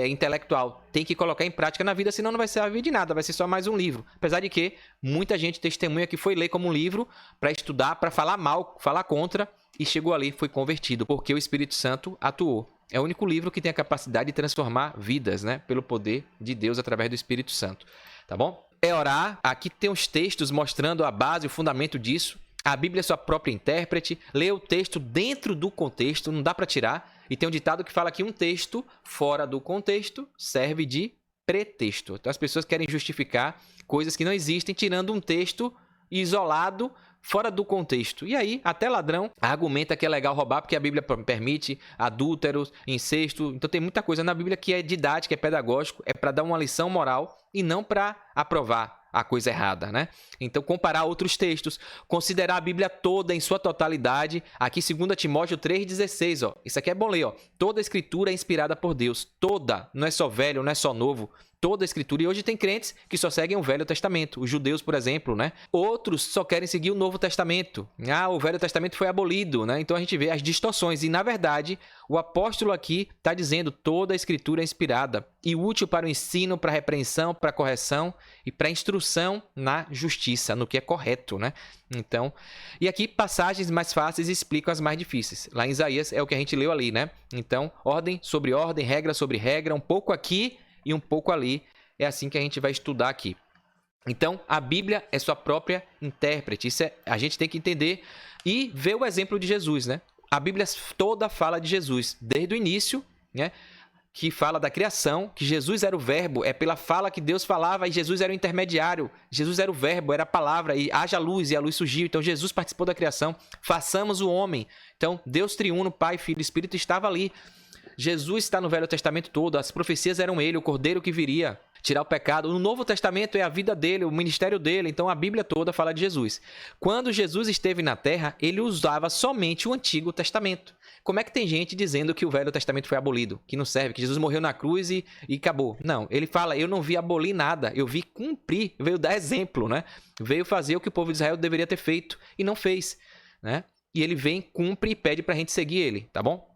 intelectual. Tem que colocar em prática na vida, senão não vai servir de nada, vai ser só mais um livro. Apesar de que muita gente testemunha que foi ler como um livro para estudar, para falar mal, falar contra, e chegou ali, foi convertido, porque o Espírito Santo atuou. É o único livro que tem a capacidade de transformar vidas, né? Pelo poder de Deus através do Espírito Santo. Tá bom? É orar. Aqui tem os textos mostrando a base, o fundamento disso. A Bíblia é sua própria intérprete. Lê o texto dentro do contexto, não dá para tirar. E tem um ditado que fala que um texto fora do contexto serve de pretexto. Então as pessoas querem justificar coisas que não existem, tirando um texto isolado, fora do contexto. E aí, até ladrão argumenta que é legal roubar porque a Bíblia permite adúlteros, incesto. Então tem muita coisa na Bíblia que é didática, é pedagógico, é para dar uma lição moral e não para aprovar a coisa errada, né? Então, comparar outros textos, considerar a Bíblia toda em sua totalidade. Aqui, 2 Timóteo 3,16, ó. Isso aqui é bom ler, ó. Toda a escritura é inspirada por Deus. Toda, não é só velho, não é só novo. toda a Escritura. E hoje tem crentes que só seguem o Velho Testamento. Os judeus, por exemplo, né? Outros só querem seguir o Novo Testamento. O Velho Testamento foi abolido, né? Então a gente vê as distorções. E, na verdade, o apóstolo aqui está dizendo toda a Escritura é inspirada e útil para o ensino, para a repreensão, para a correção e para a instrução na justiça, no que é correto, né? Então, e aqui passagens mais fáceis explicam as mais difíceis. Lá em Isaías é o que a gente leu ali, né? Então, ordem sobre ordem, regra sobre regra, um pouco aqui e um pouco ali. É assim que a gente vai estudar aqui. Então, a Bíblia é sua própria intérprete. Isso a gente tem que entender e ver o exemplo de Jesus, né? A Bíblia toda fala de Jesus, desde o início, né? Que fala da criação, que Jesus era o verbo, é pela fala que Deus falava e Jesus era o intermediário. Jesus era o verbo, era a palavra, e haja luz, e a luz surgiu. Então, Jesus participou da criação. Façamos o homem. Então, Deus triuno, Pai, Filho e Espírito estava ali. Jesus está no Velho Testamento todo, as profecias eram ele, o Cordeiro que viria tirar o pecado. No Novo Testamento é a vida dele, o ministério dele. Então, a Bíblia toda fala de Jesus. Quando Jesus esteve na Terra, ele usava somente o Antigo Testamento. Como é que tem gente dizendo que o Velho Testamento foi abolido, que não serve, que Jesus morreu na cruz e acabou? Não, ele fala, eu não vi abolir nada, eu vi cumprir, veio dar exemplo, né? Veio fazer o que o povo de Israel deveria ter feito e não fez, né? E ele vem, cumpre e pede pra gente seguir ele, tá bom?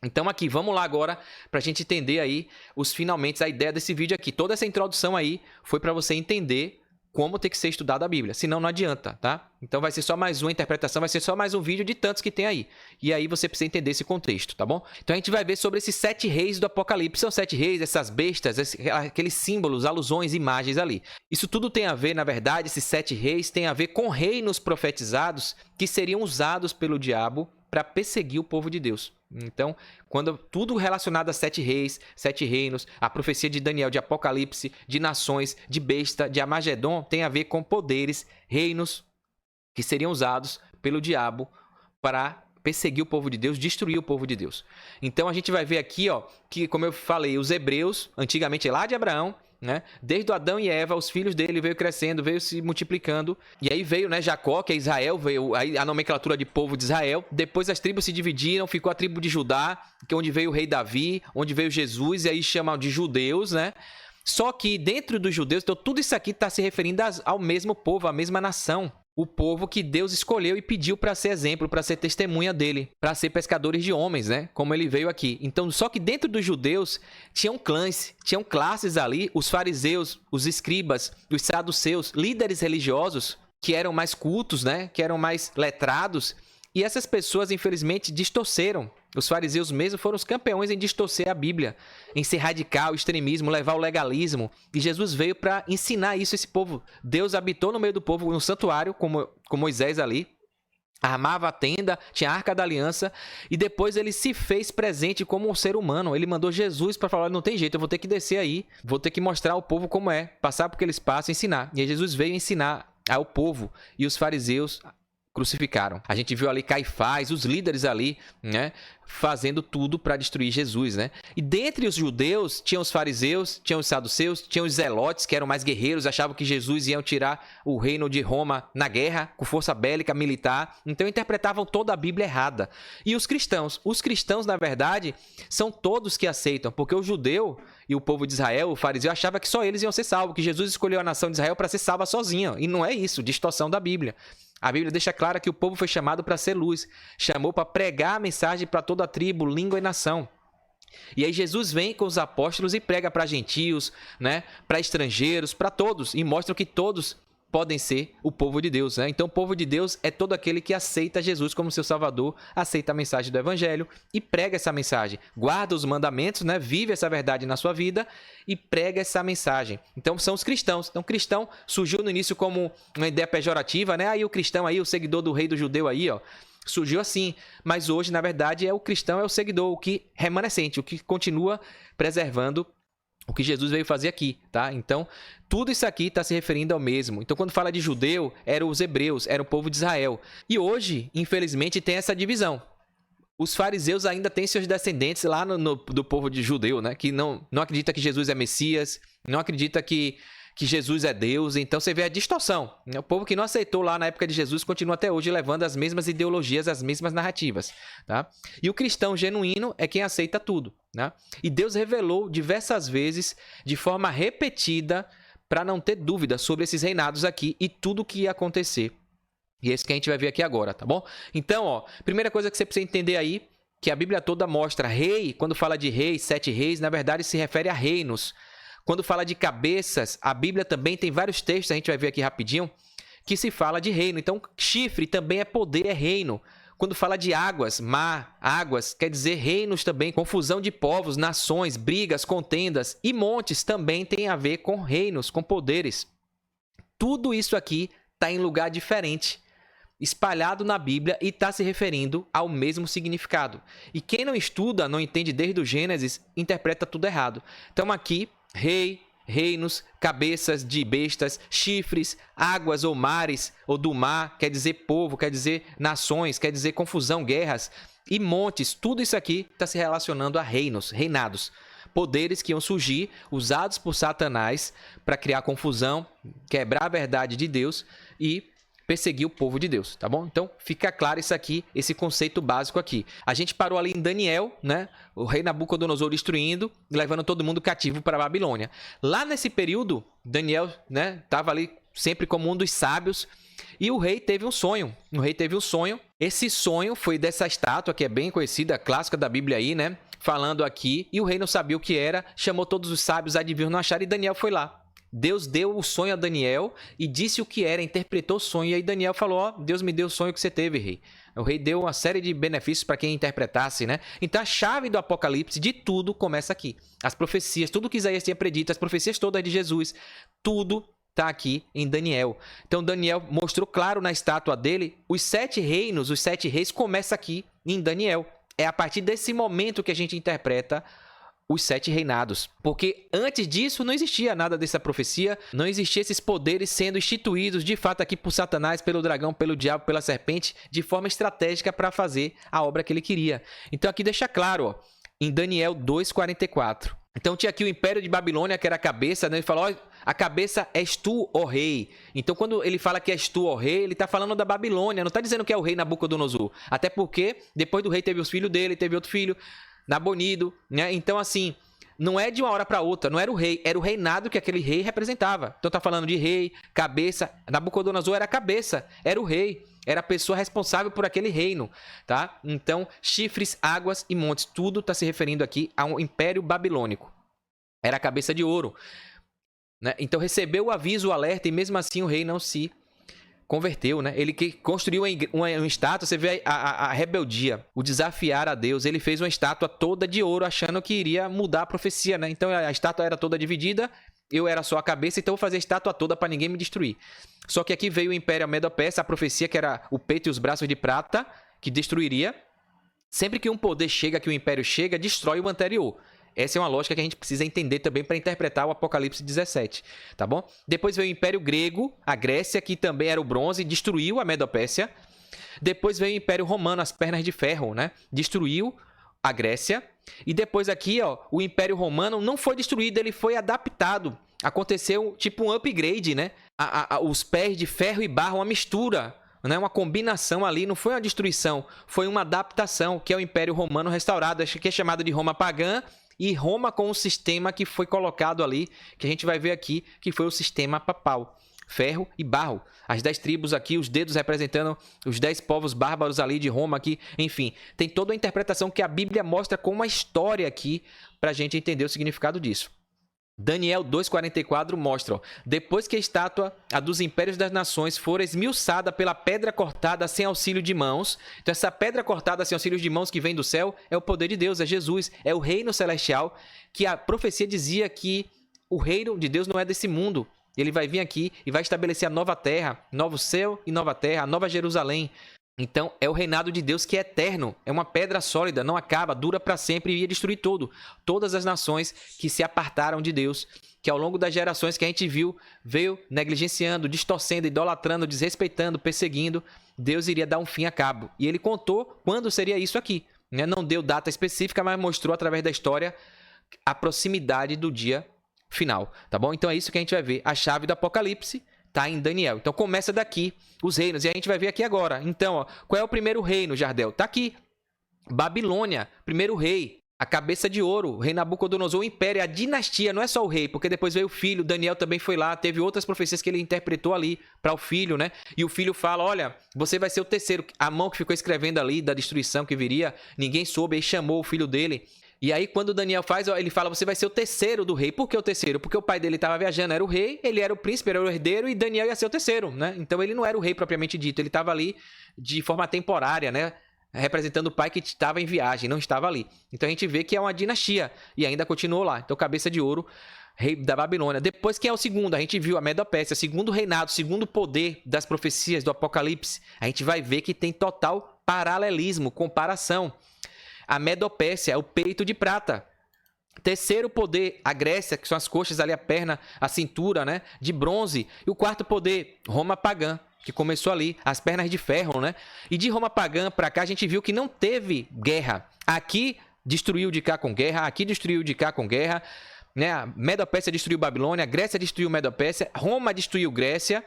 Então aqui, vamos lá agora pra gente entender aí os finalmente, a ideia desse vídeo aqui. Toda essa introdução aí foi pra você entender como tem que ser estudada a Bíblia, senão não adianta, tá? Então vai ser só mais uma interpretação, vai ser só mais um vídeo de tantos que tem aí. E aí você precisa entender esse contexto, tá bom? Então a gente vai ver sobre esses 7 reis do Apocalipse. São 7 reis, essas bestas, aqueles símbolos, alusões, imagens ali. Isso tudo tem a ver, na verdade, esses 7 reis tem a ver com reinos profetizados que seriam usados pelo diabo para perseguir o povo de Deus. Então, quando tudo relacionado a 7 reis, 7 reinos, a profecia de Daniel, de Apocalipse, de nações, de besta, de Armagedon, tem a ver com poderes, reinos que seriam usados pelo diabo para perseguir o povo de Deus, destruir o povo de Deus. Então, a gente vai ver aqui, ó, que, como eu falei, os hebreus, antigamente lá de Abraão, né? Desde o Adão e Eva, os filhos dele veio crescendo, veio se multiplicando. E aí veio, né, Jacó, que é Israel, veio aí a nomenclatura de povo de Israel. Depois as tribos se dividiram, ficou a tribo de Judá, que é onde veio o rei Davi, onde veio Jesus, e aí chamam de judeus, né? Só que dentro dos judeus, então tudo isso aqui está se referindo ao mesmo povo, à mesma nação. O povo que Deus escolheu e pediu para ser exemplo, para ser testemunha dele, para ser pescadores de homens, né? Como ele veio aqui. Então, só que dentro dos judeus tinham clãs, tinham classes ali, os fariseus, os escribas, os saduceus, líderes religiosos que eram mais cultos, né? Que eram mais letrados. E essas pessoas, infelizmente, distorceram. Os fariseus mesmo foram os campeões em distorcer a Bíblia, em ser radical, extremismo, levar o legalismo. E Jesus veio para ensinar isso a esse povo. Deus habitou no meio do povo, no santuário, com Moisés ali, armava a tenda, tinha a Arca da Aliança, e depois ele se fez presente como um ser humano. Ele mandou Jesus para falar, não tem jeito, eu vou ter que descer aí, vou ter que mostrar ao povo como é, passar por que eles passam, ensinar. E aí Jesus veio ensinar ao povo, e os fariseus crucificaram. A gente viu ali Caifás, os líderes ali, né, fazendo tudo para destruir Jesus, né? E dentre os judeus, tinham os fariseus, tinham os saduceus, tinham os zelotes, que eram mais guerreiros, achavam que Jesus ia tirar o reino de Roma na guerra, com força bélica, militar. Então interpretavam toda a Bíblia errada. E os cristãos, na verdade, são todos que aceitam, porque o judeu e o povo de Israel, o fariseu, achava que só eles iam ser salvos, que Jesus escolheu a nação de Israel para ser salva sozinha. E não é isso, distorção da Bíblia. A Bíblia deixa claro que o povo foi chamado para ser luz, chamou para pregar a mensagem para toda a tribo, língua e nação. E aí Jesus vem com os apóstolos e prega para gentios, né, para estrangeiros, para todos, e mostra que todos podem ser o povo de Deus, né? Então o povo de Deus é todo aquele que aceita Jesus como seu Salvador, aceita a mensagem do Evangelho e prega essa mensagem, guarda os mandamentos, né? Vive essa verdade na sua vida e prega essa mensagem. Então são os cristãos. Então cristão surgiu no início como uma ideia pejorativa, né? Aí o cristão aí, o seguidor do rei do judeu aí, ó, surgiu assim, mas hoje na verdade o cristão é o seguidor, o que remanescente, o que continua preservando o que Jesus veio fazer aqui, tá? Então, tudo isso aqui está se referindo ao mesmo. Então, quando fala de judeu, eram os hebreus, era o povo de Israel. E hoje, infelizmente, tem essa divisão. Os fariseus ainda têm seus descendentes lá do povo de judeu, né? Que não acredita que Jesus é Messias, não acredita que Jesus é Deus. Então você vê a distorção, né? O povo que não aceitou lá na época de Jesus continua até hoje levando as mesmas ideologias, as mesmas narrativas, tá? E o cristão genuíno é quem aceita tudo. né? E Deus revelou diversas vezes, de forma repetida, para não ter dúvida sobre esses reinados aqui e tudo que ia acontecer. E é isso que a gente vai ver aqui agora, tá bom? Então, ó, primeira coisa que você precisa entender aí, que a Bíblia toda mostra rei, quando fala de reis, 7 reis, na verdade se refere a reinos. Quando fala de cabeças, a Bíblia também tem vários textos, a gente vai ver aqui rapidinho, que se fala de reino. Então, chifre também é poder, é reino. Quando fala de águas, mar, águas, quer dizer reinos também, confusão de povos, nações, brigas, contendas. E montes também tem a ver com reinos, com poderes. Tudo isso aqui está em lugar diferente, espalhado na Bíblia e está se referindo ao mesmo significado. E quem não estuda, não entende desde o Gênesis, interpreta tudo errado. Então aqui, rei, reinos, cabeças de bestas, chifres, águas ou mares, ou do mar, quer dizer povo, quer dizer nações, quer dizer confusão, guerras, e montes, tudo isso aqui está se relacionando a reinos, reinados, poderes que iam surgir, usados por Satanás para criar confusão, quebrar a verdade de Deus e perseguir o povo de Deus, tá bom? Então, fica claro isso aqui, esse conceito básico aqui. A gente parou ali em Daniel, né? O rei Nabucodonosor destruindo, levando todo mundo cativo para a Babilônia. Lá nesse período, Daniel, né, estava ali sempre como um dos sábios, e o rei teve um sonho. O rei teve um sonho. Esse sonho foi dessa estátua, que é bem conhecida, clássica da Bíblia aí, né? Falando aqui, e o rei não sabia o que era, chamou todos os sábios, adivinhos não acharam, e Daniel foi lá. Deus deu o sonho a Daniel e disse o que era, interpretou o sonho. E aí Daniel falou, ó, Deus me deu o sonho que você teve, rei. O rei deu uma série de benefícios para quem interpretasse, né? Então a chave do Apocalipse de tudo começa aqui. As profecias, tudo que Isaías tinha predito, as profecias todas de Jesus, tudo está aqui em Daniel. Então Daniel mostrou claro na estátua dele, os 7 reinos, os 7 reis começam aqui em Daniel. É a partir desse momento que a gente interpreta os 7 reinados. Porque antes disso não existia nada dessa profecia, não existia esses poderes sendo instituídos de fato aqui por Satanás, pelo dragão, pelo diabo, pela serpente, de forma estratégica para fazer a obra que ele queria. Então aqui deixa claro, ó, em Daniel 2,44. Então tinha aqui o Império de Babilônia, que era a cabeça, né? Ele falou, ó, a cabeça és tu, ó rei. Então quando ele fala que és tu, ó rei, ele está falando da Babilônia, não está dizendo que é o rei Nabucodonosor. Até porque depois do rei teve os filhos dele, teve outro filho, Nabonido, né? Então, assim, não é de uma hora para outra, não era o rei, era o reinado que aquele rei representava. Então, tá falando de rei, cabeça. Nabucodonosor era a cabeça, era o rei, era a pessoa responsável por aquele reino, tá? Então, chifres, águas e montes, tudo está se referindo aqui ao Império Babilônico. Era a cabeça de ouro, né? Então, recebeu o aviso, o alerta, e mesmo assim o rei não se converteu, né? Ele que construiu uma estátua, você vê a rebeldia, o desafiar a Deus. Ele fez uma estátua toda de ouro, achando que iria mudar a profecia, né? Então a estátua era toda dividida, eu era só a cabeça, então eu vou fazer a estátua toda para ninguém me destruir. Só que aqui veio o Império Medo-Persa, a profecia que era o peito e os braços de prata, que destruiria. Sempre que um poder chega, que o império chega, destrói o anterior. Essa é uma lógica que a gente precisa entender também para interpretar o Apocalipse 17, tá bom? Depois veio o Império Grego, a Grécia, que também era o bronze, destruiu a Medo-Pérsia. Depois veio o Império Romano, as pernas de ferro, né? Destruiu a Grécia. E depois aqui, ó, o Império Romano não foi destruído, ele foi adaptado. Aconteceu tipo um upgrade, né? Os pés de ferro e barro, uma mistura, né? Uma combinação ali, não foi uma destruição, foi uma adaptação, que é o Império Romano restaurado, que é chamado de Roma pagã, e Roma com o sistema que foi colocado ali, que a gente vai ver aqui, que foi o sistema papal. Ferro e barro. As 10 tribos aqui, os dedos representando os 10 povos bárbaros ali de Roma aqui. Enfim, tem toda a interpretação que a Bíblia mostra com uma história aqui para a gente entender o significado disso. Daniel 2,44 mostra, ó, depois que a estátua, a dos impérios das nações, for esmiuçada pela pedra cortada sem auxílio de mãos. Então essa pedra cortada sem auxílio de mãos que vem do céu é o poder de Deus, é Jesus, é o reino celestial, que a profecia dizia que o reino de Deus não é desse mundo. Ele vai vir aqui e vai estabelecer a nova terra, novo céu e nova terra, a nova Jerusalém. Então, é o reinado de Deus que é eterno, é uma pedra sólida, não acaba, dura para sempre e ia destruir tudo. Todas as nações que se apartaram de Deus, que ao longo das gerações que a gente viu, veio negligenciando, distorcendo, idolatrando, desrespeitando, perseguindo, Deus iria dar um fim a cabo. E ele contou quando seria isso aqui, né? Não deu data específica, mas mostrou através da história a proximidade do dia final, tá bom? Então é isso que a gente vai ver, a chave do Apocalipse está em Daniel. Então começa daqui os reinos e a gente vai ver aqui agora. Então, ó, qual é o primeiro reino, Jardel? Tá aqui, Babilônia, primeiro rei. A cabeça de ouro, o rei Nabucodonosor, o império, a dinastia, não é só o rei, porque depois veio o filho, Daniel também foi lá, teve outras profecias que ele interpretou ali para o filho, né? E o filho fala, olha, você vai ser o terceiro. A mão que ficou escrevendo ali da destruição que viria, ninguém soube, aí chamou o filho dele. E aí quando Daniel faz, ele fala, você vai ser o terceiro do rei. Por que o terceiro? Porque o pai dele estava viajando, era o rei, ele era o príncipe, era o herdeiro, e Daniel ia ser o terceiro, né? Então ele não era o rei propriamente dito, ele estava ali de forma temporária, né? Representando o pai que estava em viagem, não estava ali. Então a gente vê que é uma dinastia e ainda continuou lá. Então, cabeça de ouro, rei da Babilônia. Depois, quem é o segundo? A gente viu a Medo-Pérsia, segundo reinado, segundo poder das profecias do Apocalipse. A gente vai ver que tem total paralelismo, comparação. A Medo-Pérsia é o peito de prata. Terceiro poder, a Grécia, que são as coxas ali, a perna, a cintura, né, de bronze. E o quarto poder, Roma pagã, que começou ali, as pernas de ferro, né? E de Roma pagã para cá a gente viu que não teve guerra. Aqui destruiu de cá com guerra, aqui destruiu de cá com guerra, né? A Medo-Pérsia destruiu Babilônia, a Grécia destruiu Medo-Pérsia, Roma destruiu Grécia.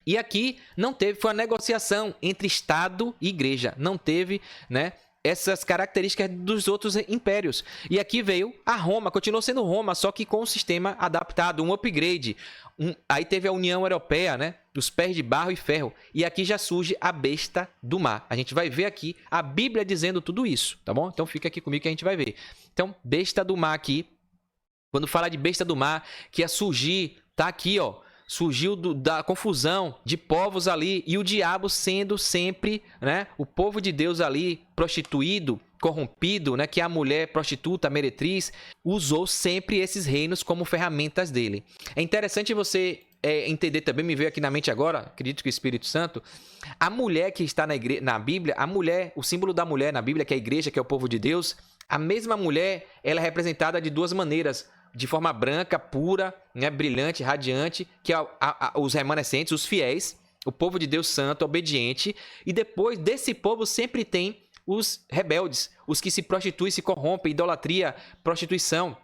E aqui não teve, foi uma negociação entre Estado e Igreja. Não teve, né, essas características dos outros impérios. E aqui veio a Roma, continuou sendo Roma, só que com um sistema adaptado, um upgrade. Aí teve a União Europeia, né? Dos pés de barro e ferro. E aqui já surge a besta do mar. A gente vai ver aqui a Bíblia dizendo tudo isso, tá bom? Então fica aqui comigo que a gente vai ver. Então, besta do mar aqui. Quando fala de besta do mar, que ia surgir, tá aqui, ó. Surgiu da confusão de povos ali e o diabo sendo sempre, né, o povo de Deus ali prostituído, corrompido, né, que a mulher prostituta, meretriz, usou sempre esses reinos como ferramentas dele. É interessante você entender também, me veio aqui na mente agora, acredito que o Espírito Santo, a mulher que está na Bíblia, a mulher, o símbolo da mulher na Bíblia, que é a igreja, que é o povo de Deus, a mesma mulher, ela é representada de duas maneiras, de forma branca, pura, né, brilhante, radiante, que é os remanescentes, os fiéis, o povo de Deus santo, obediente, e depois desse povo sempre tem os rebeldes, os que se prostituem, se corrompem, idolatria, prostituição,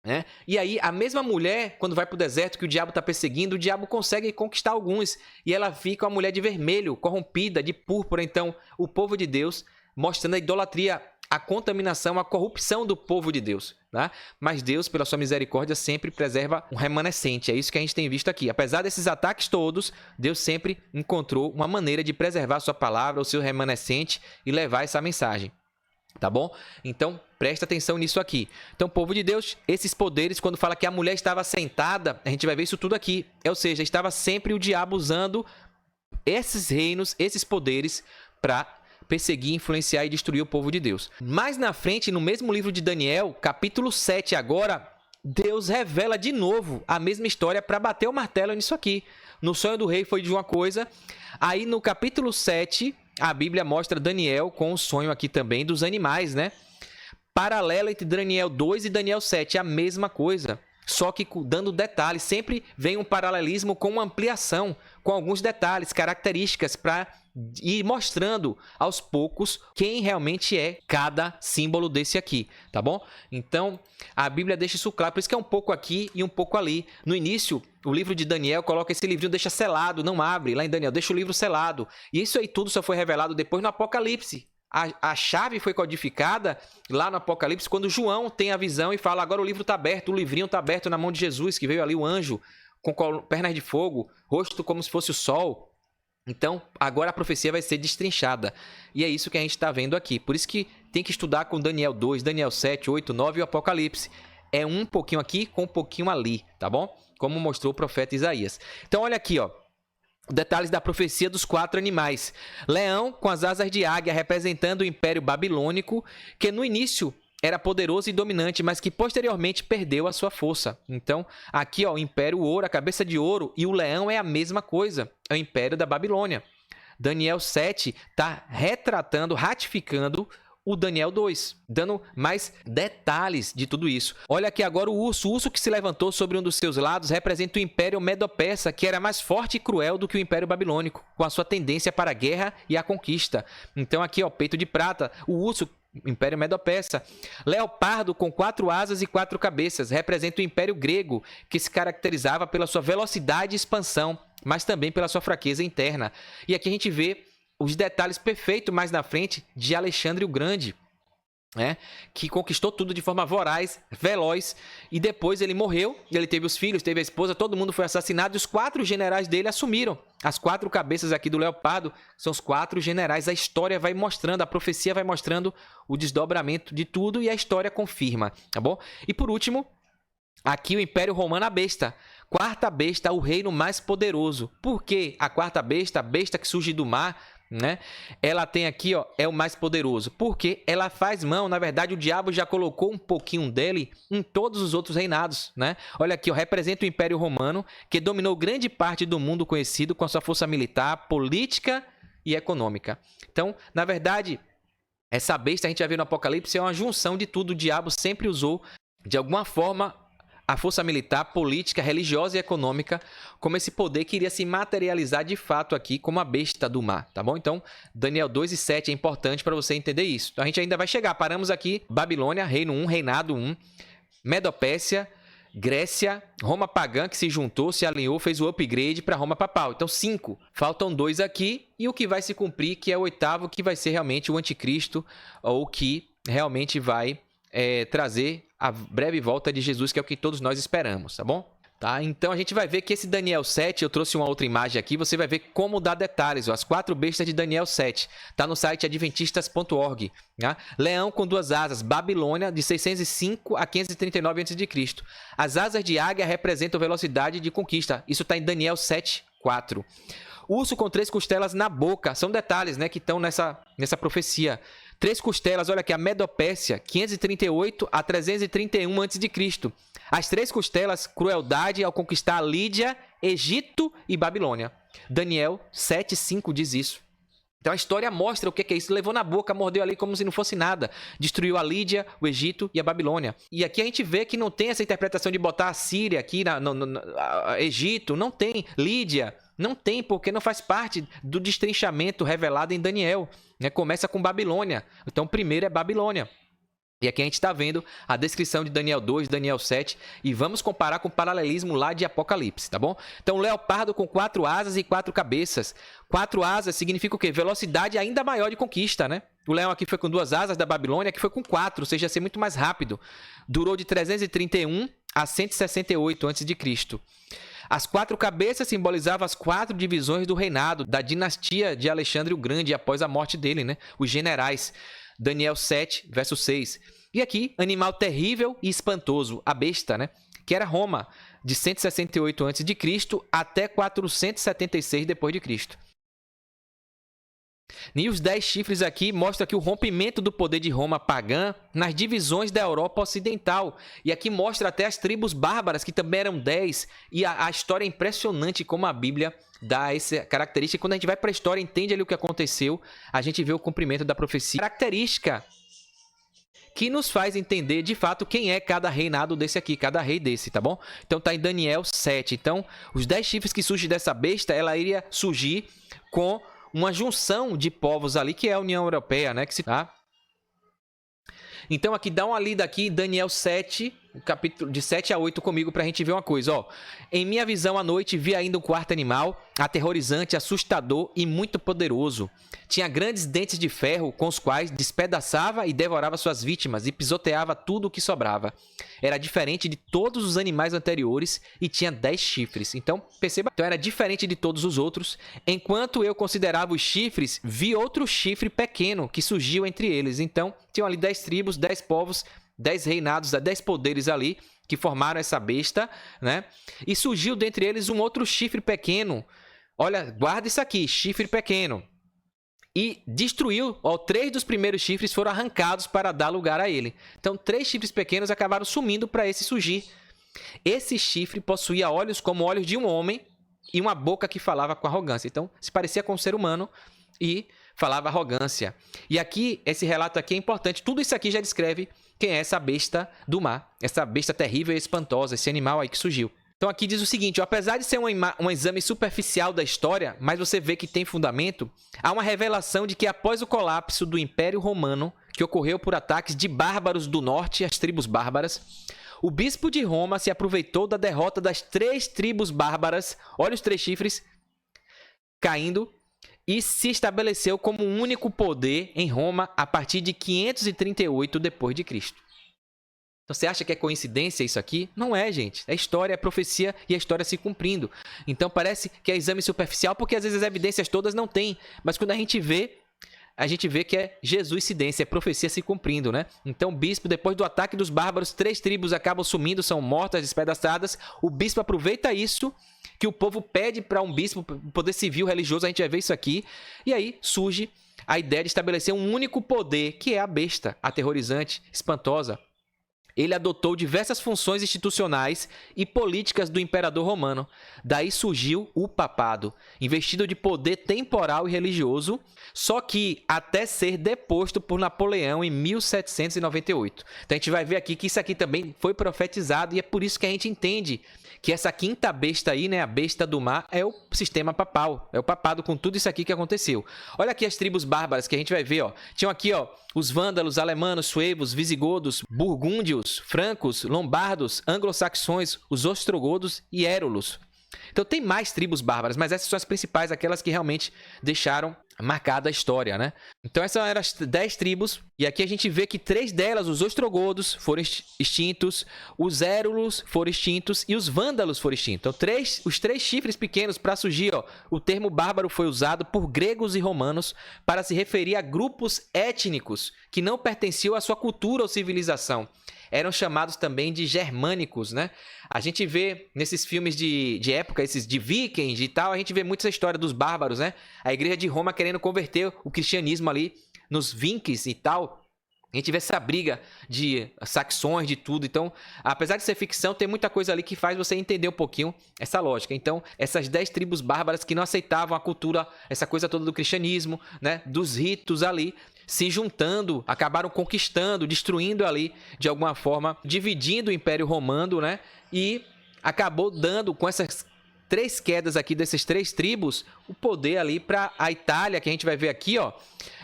né? E aí a mesma mulher, quando vai para o deserto que o diabo está perseguindo, o diabo consegue conquistar alguns, e ela fica uma mulher de vermelho, corrompida, de púrpura. Então o povo de Deus mostrando a idolatria, a contaminação, a corrupção do povo de Deus, né? Mas Deus, pela sua misericórdia, sempre preserva um remanescente. É isso que a gente tem visto aqui. Apesar desses ataques todos, Deus sempre encontrou uma maneira de preservar a sua palavra, o seu remanescente e levar essa mensagem. Tá bom? Então, presta atenção nisso aqui. Então, povo de Deus, esses poderes, quando fala que a mulher estava sentada, a gente vai ver isso tudo aqui. Ou seja, estava sempre o diabo usando esses reinos, esses poderes para perseguir, influenciar e destruir o povo de Deus. Mais na frente, no mesmo livro de Daniel, capítulo 7 agora, Deus revela de novo a mesma história para bater o martelo nisso aqui. No sonho do rei foi de uma coisa, aí no capítulo 7, a Bíblia mostra Daniel com o sonho aqui também dos animais, né? Paralelo entre Daniel 2 e Daniel 7, a mesma coisa, só que dando detalhes. Sempre vem um paralelismo com uma ampliação, com alguns detalhes, características para ir mostrando aos poucos quem realmente é cada símbolo desse aqui, tá bom? Então, a Bíblia deixa isso claro, por isso que é um pouco aqui e um pouco ali. No início, o livro de Daniel coloca esse livrinho, deixa selado, não abre. Lá em Daniel, deixa o livro selado. E isso aí tudo só foi revelado depois no Apocalipse. A chave foi codificada lá no Apocalipse, quando João tem a visão e fala, agora o livro está aberto, o livrinho está aberto na mão de Jesus, que veio ali o anjo, com pernas de fogo, rosto como se fosse o sol. Então, agora a profecia vai ser destrinchada. E é isso que a gente está vendo aqui. Por isso que tem que estudar com Daniel 2, Daniel 7, 8, 9 e o Apocalipse. É um pouquinho aqui com um pouquinho ali, tá bom? Como mostrou o profeta Isaías. Então, olha aqui, ó. Detalhes da profecia dos 4 animais. Leão com as asas de águia, representando o Império Babilônico, que no início era poderoso e dominante, mas que posteriormente perdeu a sua força. Então, aqui, ó, o Império Ouro, a cabeça de ouro, e o leão é a mesma coisa. É o Império da Babilônia. Daniel 7 está retratando, ratificando o Daniel 2, dando mais detalhes de tudo isso. Olha aqui agora o urso que se levantou sobre um dos seus lados representa o Império Medo-Persa, que era mais forte e cruel do que o Império Babilônico, com a sua tendência para a guerra e a conquista. Então aqui, ó, peito de prata, o urso, Império Medo-Persa. Leopardo com 4 asas e 4 cabeças, representa o Império Grego, que se caracterizava pela sua velocidade e expansão, mas também pela sua fraqueza interna. E aqui a gente vê os detalhes perfeitos mais na frente de Alexandre o Grande. né, que conquistou tudo de forma voraz, veloz, e depois ele morreu, ele teve os filhos, teve a esposa, todo mundo foi assassinado, e os 4 generais dele assumiram. As 4 cabeças aqui do leopardo são os 4 generais. A história vai mostrando, a profecia vai mostrando o desdobramento de tudo, e a história confirma, tá bom? E por último, aqui o Império Romano, a besta. Quarta besta, o reino mais poderoso. Por que a quarta besta, a besta que surge do mar, né? Ela tem aqui, ó, é o mais poderoso. Porque ela faz mão, na verdade, o diabo já colocou um pouquinho dele em todos os outros reinados, né? Olha aqui, ó, representa o Império Romano, que dominou grande parte do mundo conhecido com a sua força militar, política e econômica. Então, na verdade, essa besta, a gente já vê no Apocalipse, é uma junção de tudo. O diabo sempre usou, de alguma forma, a força militar, política, religiosa e econômica como esse poder que iria se materializar de fato aqui como a besta do mar, tá bom? Então, Daniel 2:7 é importante para você entender isso. Então, a gente ainda vai chegar. Paramos aqui, Babilônia, reino 1, reinado 1, Medopécia, Grécia, Roma pagã que se juntou, se alinhou, fez o upgrade para Roma papal. Então, 5. Faltam 2 aqui e o que vai se cumprir, que é o 8º, que vai ser realmente o anticristo, ou que realmente vai trazer a breve volta de Jesus, que é o que todos nós esperamos, tá bom? Tá? Então a gente vai ver que esse Daniel 7, eu trouxe uma outra imagem aqui, você vai ver como dar detalhes, ó, as 4 bestas de Daniel 7, tá no site adventistas.org, tá? Leão com 2 asas, Babilônia, de 605 a 539 a.C. As asas de águia representam velocidade de conquista, isso está em Daniel 7:4. Urso com 3 costelas na boca, são detalhes, né, que estão nessa profecia. 3 costelas, olha aqui, a Medopécia, 538 a 331 a.C. As 3 costelas, crueldade ao conquistar Lídia, Egito e Babilônia. Daniel 7:5 diz isso. Então a história mostra o que é isso. Levou na boca, mordeu ali como se não fosse nada. Destruiu a Lídia, o Egito e a Babilônia. E aqui a gente vê que não tem essa interpretação de botar a Síria aqui, no Egito, não tem. Lídia, não tem, porque não faz parte do destrinchamento revelado em Daniel, né? Começa com Babilônia. Então o primeiro é Babilônia. E aqui a gente está vendo a descrição de Daniel 2, Daniel 7, e vamos comparar com o paralelismo lá de Apocalipse, tá bom? Então, leopardo com 4 asas e 4 cabeças. 4 asas significa o quê? Velocidade ainda maior de conquista, né? O leão aqui foi com 2 asas da Babilônia, que foi com 4, ou seja, ia ser muito mais rápido. Durou de 331 a 168 a.C. As 4 cabeças simbolizavam as 4 divisões do reinado, da dinastia de Alexandre o Grande, após a morte dele, né? Os generais. Daniel 7, verso 6. E aqui, animal terrível e espantoso, a besta, né? Que era Roma, de 168 a.C. até 476 d.C. E os 10 chifres aqui mostram aqui o rompimento do poder de Roma pagã nas divisões da Europa Ocidental. E aqui mostra até as tribos bárbaras, que também eram 10. E a história é impressionante como a Bíblia dá essa característica. Quando a gente vai para a história, entende ali o que aconteceu, a gente vê o cumprimento da profecia. Característica que nos faz entender, de fato, quem é cada reinado desse aqui, cada rei desse, tá bom? Então tá em Daniel 7. Então, os 10 chifres que surgem dessa besta, ela iria surgir com uma junção de povos ali, que é a União Europeia, né? Tá? Então, aqui, dá uma lida aqui em Daniel 7, capítulo de 7 a 8 comigo pra gente ver uma coisa, ó. Em minha visão à noite vi ainda um quarto animal, aterrorizante, assustador e muito poderoso. Tinha grandes dentes de ferro com os quais despedaçava e devorava suas vítimas e pisoteava tudo o que sobrava. Era diferente de todos os animais anteriores e tinha 10 chifres. Então, perceba, então era diferente de todos os outros. Enquanto eu considerava os chifres, vi outro chifre pequeno que surgiu entre eles. Então, tinham ali 10 tribos, 10 povos, 10 reinados, 10 poderes ali que formaram essa besta, né? E surgiu dentre eles um outro chifre pequeno. Olha, guarda isso aqui, chifre pequeno. E destruiu, ó, 3 dos primeiros chifres foram arrancados para dar lugar a ele. Então, 3 chifres pequenos acabaram sumindo para esse surgir. Esse chifre possuía olhos como olhos de um homem e uma boca que falava com arrogância. Então, se parecia com um ser humano e falava arrogância. E aqui, esse relato aqui é importante. Tudo isso aqui já descreve quem é essa besta do mar. Essa besta terrível e espantosa, esse animal aí que surgiu. Então aqui diz o seguinte, ó, apesar de ser um exame superficial da história, mas você vê que tem fundamento, há uma revelação de que após o colapso do Império Romano, que ocorreu por ataques de bárbaros do norte, as tribos bárbaras, o bispo de Roma se aproveitou da derrota das 3 tribos bárbaras, olha os 3 chifres, caindo, e se estabeleceu como um único poder em Roma a partir de 538 depois de Cristo. Então você acha que é coincidência isso aqui? Não é, gente. É história, é profecia e a história se cumprindo. Então parece que é exame superficial porque às vezes as evidências todas não tem. Mas quando a gente vê que é Jesuscidência, é profecia se cumprindo, né? Então o bispo, depois do ataque dos bárbaros, 3 tribos acabam sumindo, são mortas, despedaçadas. O bispo aproveita isso, que o povo pede para um bispo, poder civil, religioso, a gente vai ver isso aqui. E aí surge a ideia de estabelecer um único poder, que é a besta, aterrorizante, espantosa. Ele adotou diversas funções institucionais e políticas do imperador romano. Daí surgiu o papado, investido de poder temporal e religioso, só que até ser deposto por Napoleão em 1798. Então a gente vai ver aqui que isso aqui também foi profetizado e é por isso que a gente entende que essa quinta besta aí, né, a besta do mar, é o sistema papal, é o papado com tudo isso aqui que aconteceu. Olha aqui as tribos bárbaras que a gente vai ver, ó. Tinham aqui, ó, os vândalos, alemanos, suevos, visigodos, burgúndios, francos, lombardos, anglo-saxões, os ostrogodos e érulos. Então tem mais tribos bárbaras, mas essas são as principais, aquelas que realmente deixaram marcada a história, né? Então essas eram as 10 tribos, e aqui a gente vê que 3 delas, os ostrogodos, foram extintos, os érulos foram extintos e os vândalos foram extintos. Então os 3 chifres pequenos, para surgir, ó, o termo bárbaro foi usado por gregos e romanos para se referir a grupos étnicos que não pertenciam à sua cultura ou civilização. Eram chamados também de germânicos, né? A gente vê nesses filmes de época, esses de vikings e tal, a gente vê muito essa história dos bárbaros, né? A igreja de Roma querendo converter o cristianismo ali nos vikings e tal. A gente vê essa briga de saxões, de tudo. Então, apesar de ser ficção, tem muita coisa ali que faz você entender um pouquinho essa lógica. Então, essas 10 tribos bárbaras que não aceitavam a cultura, essa coisa toda do cristianismo, né? Dos ritos ali, se juntando, acabaram conquistando, destruindo ali, de alguma forma, dividindo o Império Romano, né? E acabou dando, com essas 3 quedas aqui dessas 3 tribos, o poder ali para a Itália, que a gente vai ver aqui, ó.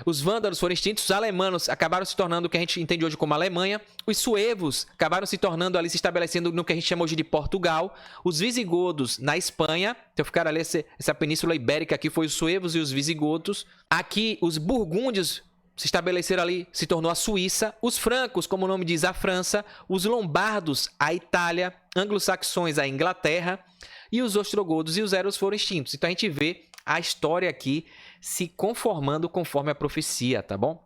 Os vândalos foram extintos, os alemanos acabaram se tornando o que a gente entende hoje como Alemanha, os suevos acabaram se tornando ali, se estabelecendo no que a gente chama hoje de Portugal, os visigodos na Espanha, então ficaram ali, essa península ibérica aqui foi os suevos e os visigodos. Aqui os burgúndios se estabeleceram ali, se tornou a Suíça, os francos, como o nome diz, a França, os lombardos, a Itália, anglo-saxões, a Inglaterra, e os ostrogodos e os érulos foram extintos. Então a gente vê a história aqui se conformando conforme a profecia, tá bom?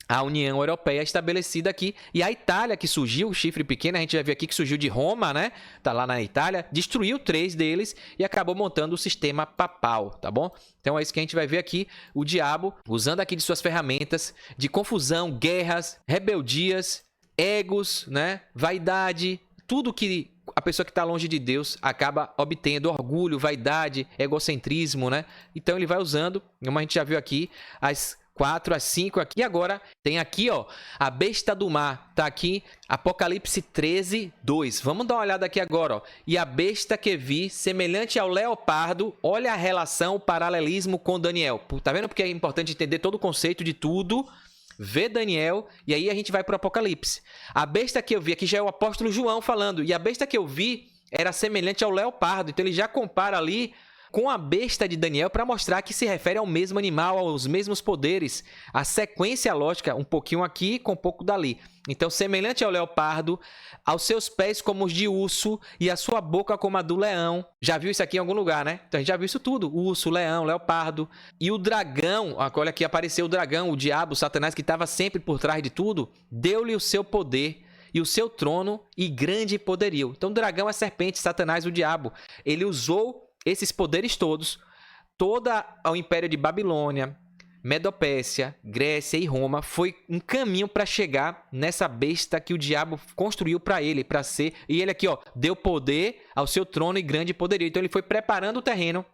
A União Europeia estabelecida aqui, e a Itália que surgiu, o chifre pequeno, a gente vai ver aqui que surgiu de Roma, né? Tá lá na Itália, destruiu 3 deles e acabou montando o sistema papal, tá bom? Então é isso que a gente vai ver aqui, o diabo usando aqui de suas ferramentas de confusão, guerras, rebeldias, egos, né? Vaidade, tudo que a pessoa que está longe de Deus acaba obtendo, orgulho, vaidade, egocentrismo, né? Então ele vai usando, como a gente já viu aqui, as 4, as 5 aqui. E agora tem aqui, ó, a besta do mar. Tá aqui, Apocalipse 13, 2. Vamos dar uma olhada aqui agora, ó. E a besta que vi, semelhante ao leopardo, olha a relação, o paralelismo com Daniel. Tá vendo porque é importante entender todo o conceito de tudo? Vê Daniel, e aí a gente vai para o Apocalipse. A besta que eu vi, aqui já é o apóstolo João falando, e a besta que eu vi era semelhante ao leopardo. Então ele já compara ali com a besta de Daniel para mostrar que se refere ao mesmo animal, aos mesmos poderes. A sequência lógica, um pouquinho aqui com um pouco dali. Então, semelhante ao leopardo, aos seus pés como os de urso e a sua boca como a do leão. Já viu isso aqui em algum lugar, né? Então, a gente já viu isso tudo. Urso, leão, leopardo. E o dragão, olha aqui, apareceu o dragão, o diabo, o Satanás, que estava sempre por trás de tudo, deu-lhe o seu poder e o seu trono e grande poderio. Então, o dragão, a serpente, Satanás, o diabo, ele usou esses poderes todos, todo o Império de Babilônia, Medopécia, Grécia e Roma, foi um caminho para chegar nessa besta que o diabo construiu para ele, para ser. E ele aqui, ó, deu poder ao seu trono e grande poderio. Então ele foi preparando o terreno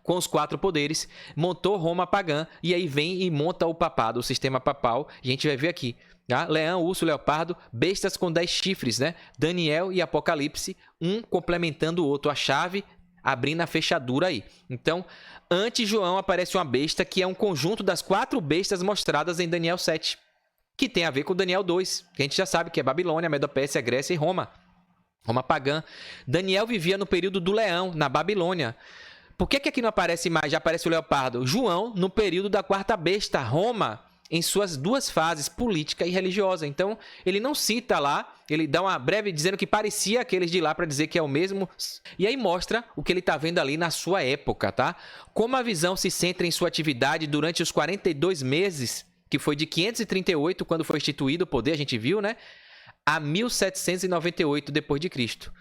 com os 4 poderes, montou Roma pagã e aí vem e monta o papado, o sistema papal. E a gente vai ver aqui, tá? Leão, urso, leopardo, bestas com 10 chifres, né? Daniel e Apocalipse, um complementando o outro, a chave abrindo a fechadura aí. Então, antes João aparece uma besta que é um conjunto das 4 bestas mostradas em Daniel 7, que tem a ver com Daniel 2, que a gente já sabe que é Babilônia, Medopécia, Grécia e Roma. Roma pagã. Daniel vivia no período do leão, na Babilônia. Por que aqui não aparece mais, já aparece o leopardo? João, no período da quarta besta, Roma, em suas duas fases, política e religiosa. Então, ele não cita lá, ele dá uma breve dizendo que parecia aqueles de lá para dizer que é o mesmo. E aí mostra o que ele está vendo ali na sua época, tá? Como a visão se centra em sua atividade durante os 42 meses, que foi de 538, quando foi instituído o poder, a gente viu, né? A 1798 depois de Cristo.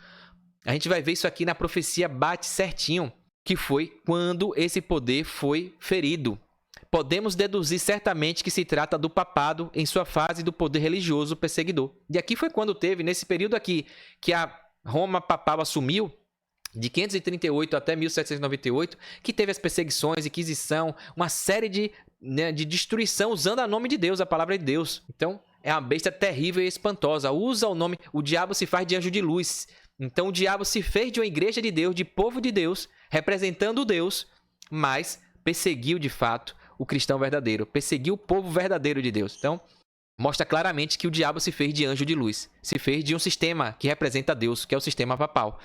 A gente vai ver isso aqui na profecia, bate certinho, que foi quando esse poder foi ferido. Podemos deduzir certamente que se trata do papado em sua fase do poder religioso perseguidor. E aqui foi quando teve, nesse período aqui, que a Roma papal assumiu, de 538 até 1798, que teve as perseguições, inquisição, uma série de destruição usando o nome de Deus, a palavra de Deus. Então, é uma besta terrível e espantosa. Usa o nome, o diabo se faz de anjo de luz. Então, o diabo se fez de uma igreja de Deus, de povo de Deus, representando Deus, mas perseguiu de fato o cristão verdadeiro, perseguiu o povo verdadeiro de Deus. Então, mostra claramente que o diabo se fez de anjo de luz, se fez de um sistema que representa Deus, que é o sistema papal.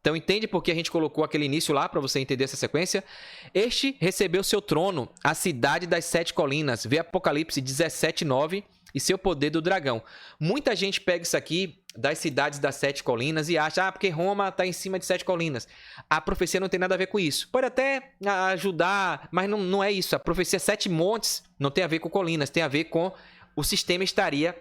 Então, entende por que a gente colocou aquele início lá, para você entender essa sequência? Este recebeu seu trono, a cidade das 7 colinas, vê Apocalipse 17:9, e seu poder do dragão. Muita gente pega isso aqui das cidades das 7 colinas e acha, porque Roma está em cima de 7 colinas. A profecia não tem nada a ver com isso. Pode até ajudar, mas não é isso. A profecia 7 montes não tem a ver com colinas, tem a ver com o sistema estaria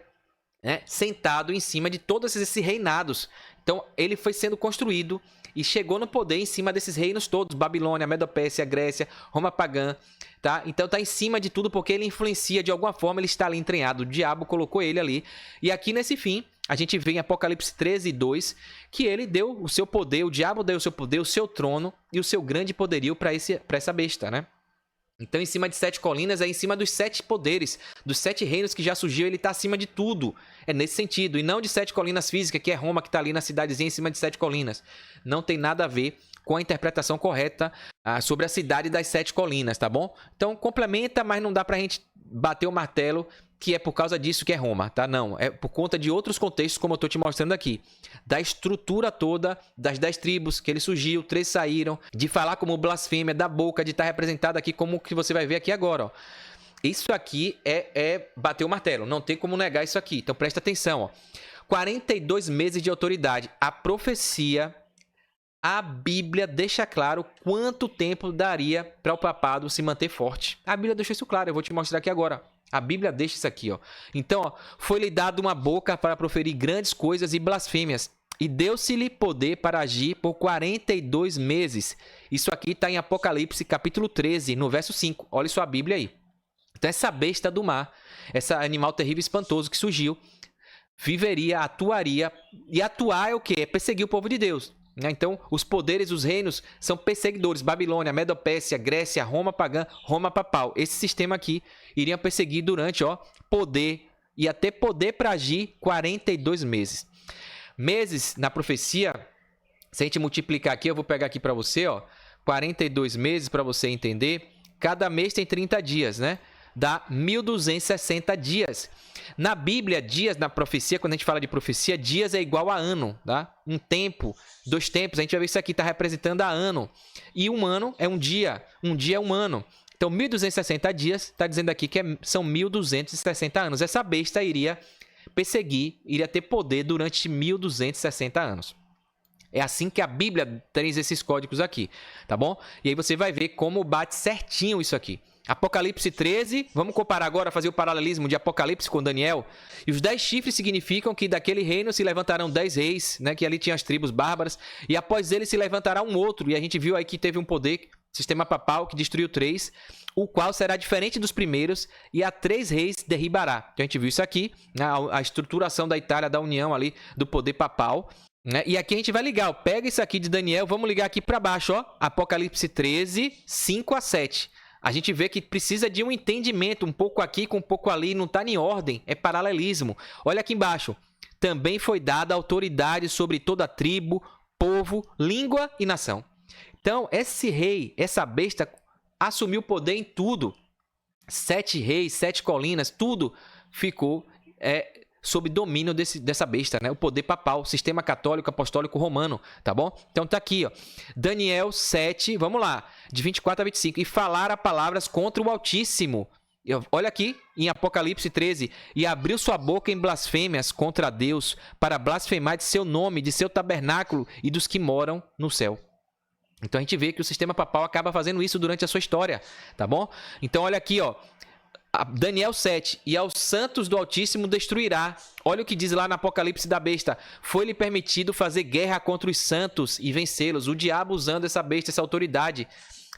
sentado em cima de todos esses reinados. Então, ele foi sendo construído e chegou no poder em cima desses reinos todos, Babilônia, Medopécia, Grécia, Roma pagã, tá? Então tá em cima de tudo porque ele influencia de alguma forma, ele está ali entranhado, o diabo colocou ele ali. E aqui nesse fim, a gente vê em Apocalipse 13:2, que ele deu o seu poder, o diabo deu o seu poder, o seu trono e o seu grande poderio para essa besta, né? Então, em cima de 7 colinas, é em cima dos 7 poderes, dos 7 reinos que já surgiu, ele está acima de tudo. É nesse sentido. E não de 7 colinas físicas, que é Roma, que está ali na cidadezinha em cima de 7 colinas. Não tem nada a ver com a interpretação correta sobre a cidade das 7 colinas, tá bom? Então, complementa, mas não dá pra gente bater o martelo que é por causa disso que é Roma, tá? Não, é por conta de outros contextos, como eu tô te mostrando aqui. Da estrutura toda das 10 tribos que ele surgiu, 3 saíram, de falar como blasfêmia, da boca, de estar representado aqui como que você vai ver aqui agora, ó. Isso aqui é bater o martelo, não tem como negar isso aqui. Então presta atenção, ó. 42 meses de autoridade. A profecia, a Bíblia deixa claro quanto tempo daria para o papado se manter forte. A Bíblia deixa isso claro, eu vou te mostrar aqui agora. A Bíblia deixa isso aqui, ó. Então, ó, foi-lhe dado uma boca para proferir grandes coisas e blasfêmias, e deu-se-lhe poder para agir por 42 meses. Isso aqui está em Apocalipse, capítulo 13, no verso 5. Olha sua Bíblia aí. Então, essa besta do mar, esse animal terrível e espantoso que surgiu, viveria, atuaria, e atuar é o quê? É perseguir o povo de Deus. Então, os poderes, os reinos são perseguidores. Babilônia, Medopécia, Grécia, Roma pagã, Roma papal. Esse sistema aqui iriam perseguir durante, poder, ia ter poder para agir 42 meses. Meses na profecia, se a gente multiplicar aqui, eu vou pegar aqui para você, 42 meses para você entender. Cada mês tem 30 dias, né? Dá 1.260 dias. Na Bíblia, dias, na profecia, quando a gente fala de profecia, dias é igual a ano, tá? Um tempo, 2 tempos, a gente vai ver isso aqui, está representando a ano. E um ano é um dia é um ano. Então, 1.260 dias, está dizendo aqui que são 1.260 anos. Essa besta iria perseguir, iria ter poder durante 1.260 anos. É assim que a Bíblia traz esses códigos aqui, tá bom? E aí você vai ver como bate certinho isso aqui. Apocalipse 13, vamos comparar agora, fazer o paralelismo de Apocalipse com Daniel. E os 10 chifres significam que daquele reino se levantarão 10 reis, né? Que ali tinha as tribos bárbaras. E após ele se levantará um outro. E a gente viu aí que teve um poder, sistema papal, que destruiu 3, o qual será diferente dos primeiros, e a 3 reis derribará. Então a gente viu isso aqui, a estruturação da Itália, da união ali, do poder papal. Né? E aqui a gente vai ligar, pega isso aqui de Daniel, vamos ligar aqui para baixo, Apocalipse 13, 5 a 7. A gente vê que precisa de um entendimento, um pouco aqui com um pouco ali, não está em ordem, é paralelismo. Olha aqui embaixo. Também foi dada autoridade sobre toda tribo, povo, língua e nação. Então, esse rei, essa besta, assumiu poder em tudo. 7 reis, 7 colinas, tudo ficou sob domínio dessa besta, né? O poder papal, sistema católico apostólico romano, tá bom? Então tá aqui, ó. Daniel 7, vamos lá, de 24 a 25. E falara palavras contra o Altíssimo. Olha aqui, em Apocalipse 13. E abriu sua boca em blasfêmias contra Deus, para blasfemar de seu nome, de seu tabernáculo e dos que moram no céu. Então a gente vê que o sistema papal acaba fazendo isso durante a sua história, tá bom? Então olha aqui, ó. Daniel 7, e aos santos do Altíssimo destruirá. Olha o que diz lá no Apocalipse da besta. Foi-lhe permitido fazer guerra contra os santos e vencê-los. O diabo usando essa besta, essa autoridade,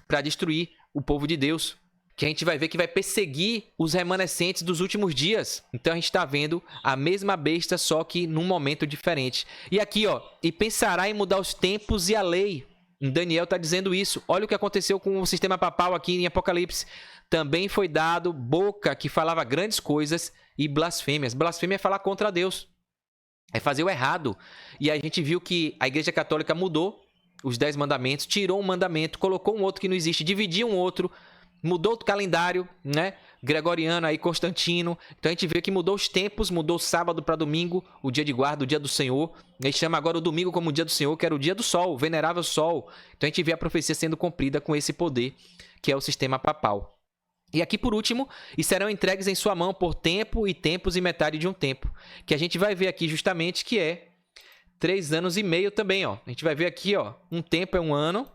para destruir o povo de Deus. Que a gente vai ver que vai perseguir os remanescentes dos últimos dias. Então a gente está vendo a mesma besta, só que num momento diferente. E aqui, ó, e pensará em mudar os tempos e a lei. Daniel está dizendo isso. Olha o que aconteceu com o sistema papal aqui em Apocalipse. Também foi dado boca que falava grandes coisas e blasfêmias. Blasfêmia é falar contra Deus. É fazer o errado. E a gente viu que a Igreja Católica mudou os 10 mandamentos, tirou um mandamento, colocou um outro que não existe, dividiu um outro, mudou o calendário, né? Gregoriano aí, Constantino. Então a gente vê que mudou os tempos, mudou o sábado para domingo, o dia de guarda, o dia do Senhor. A gente chama agora o domingo como o dia do Senhor, que era o dia do sol, o venerável sol. Então a gente vê a profecia sendo cumprida com esse poder, que é o sistema papal. E aqui, por último, e serão entregues em sua mão por tempo e tempos e metade de um tempo. Que a gente vai ver aqui justamente que é 3 anos e meio também, ó. A gente vai ver aqui, ó, um tempo é um ano,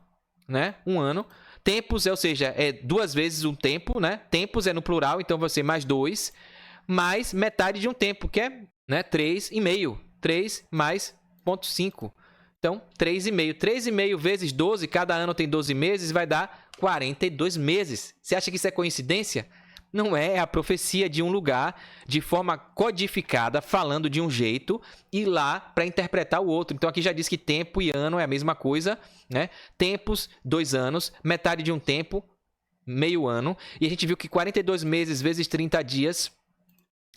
né? Um ano. Tempos, ou seja, é 2 vezes um tempo, né? Tempos é no plural, então vai ser mais 2, mais metade de um tempo, que é, né, 3,5. 3 mais 0,5. Então, 3,5. 3,5 vezes 12, cada ano tem 12 meses, vai dar 42 meses. Você acha que isso é coincidência? Não é, é a profecia de um lugar de forma codificada, falando de um jeito, e lá para interpretar o outro. Então aqui já diz que tempo e ano é a mesma coisa, né? Tempos, 2 anos, metade de um tempo, meio ano. E a gente viu que 42 meses vezes 30 dias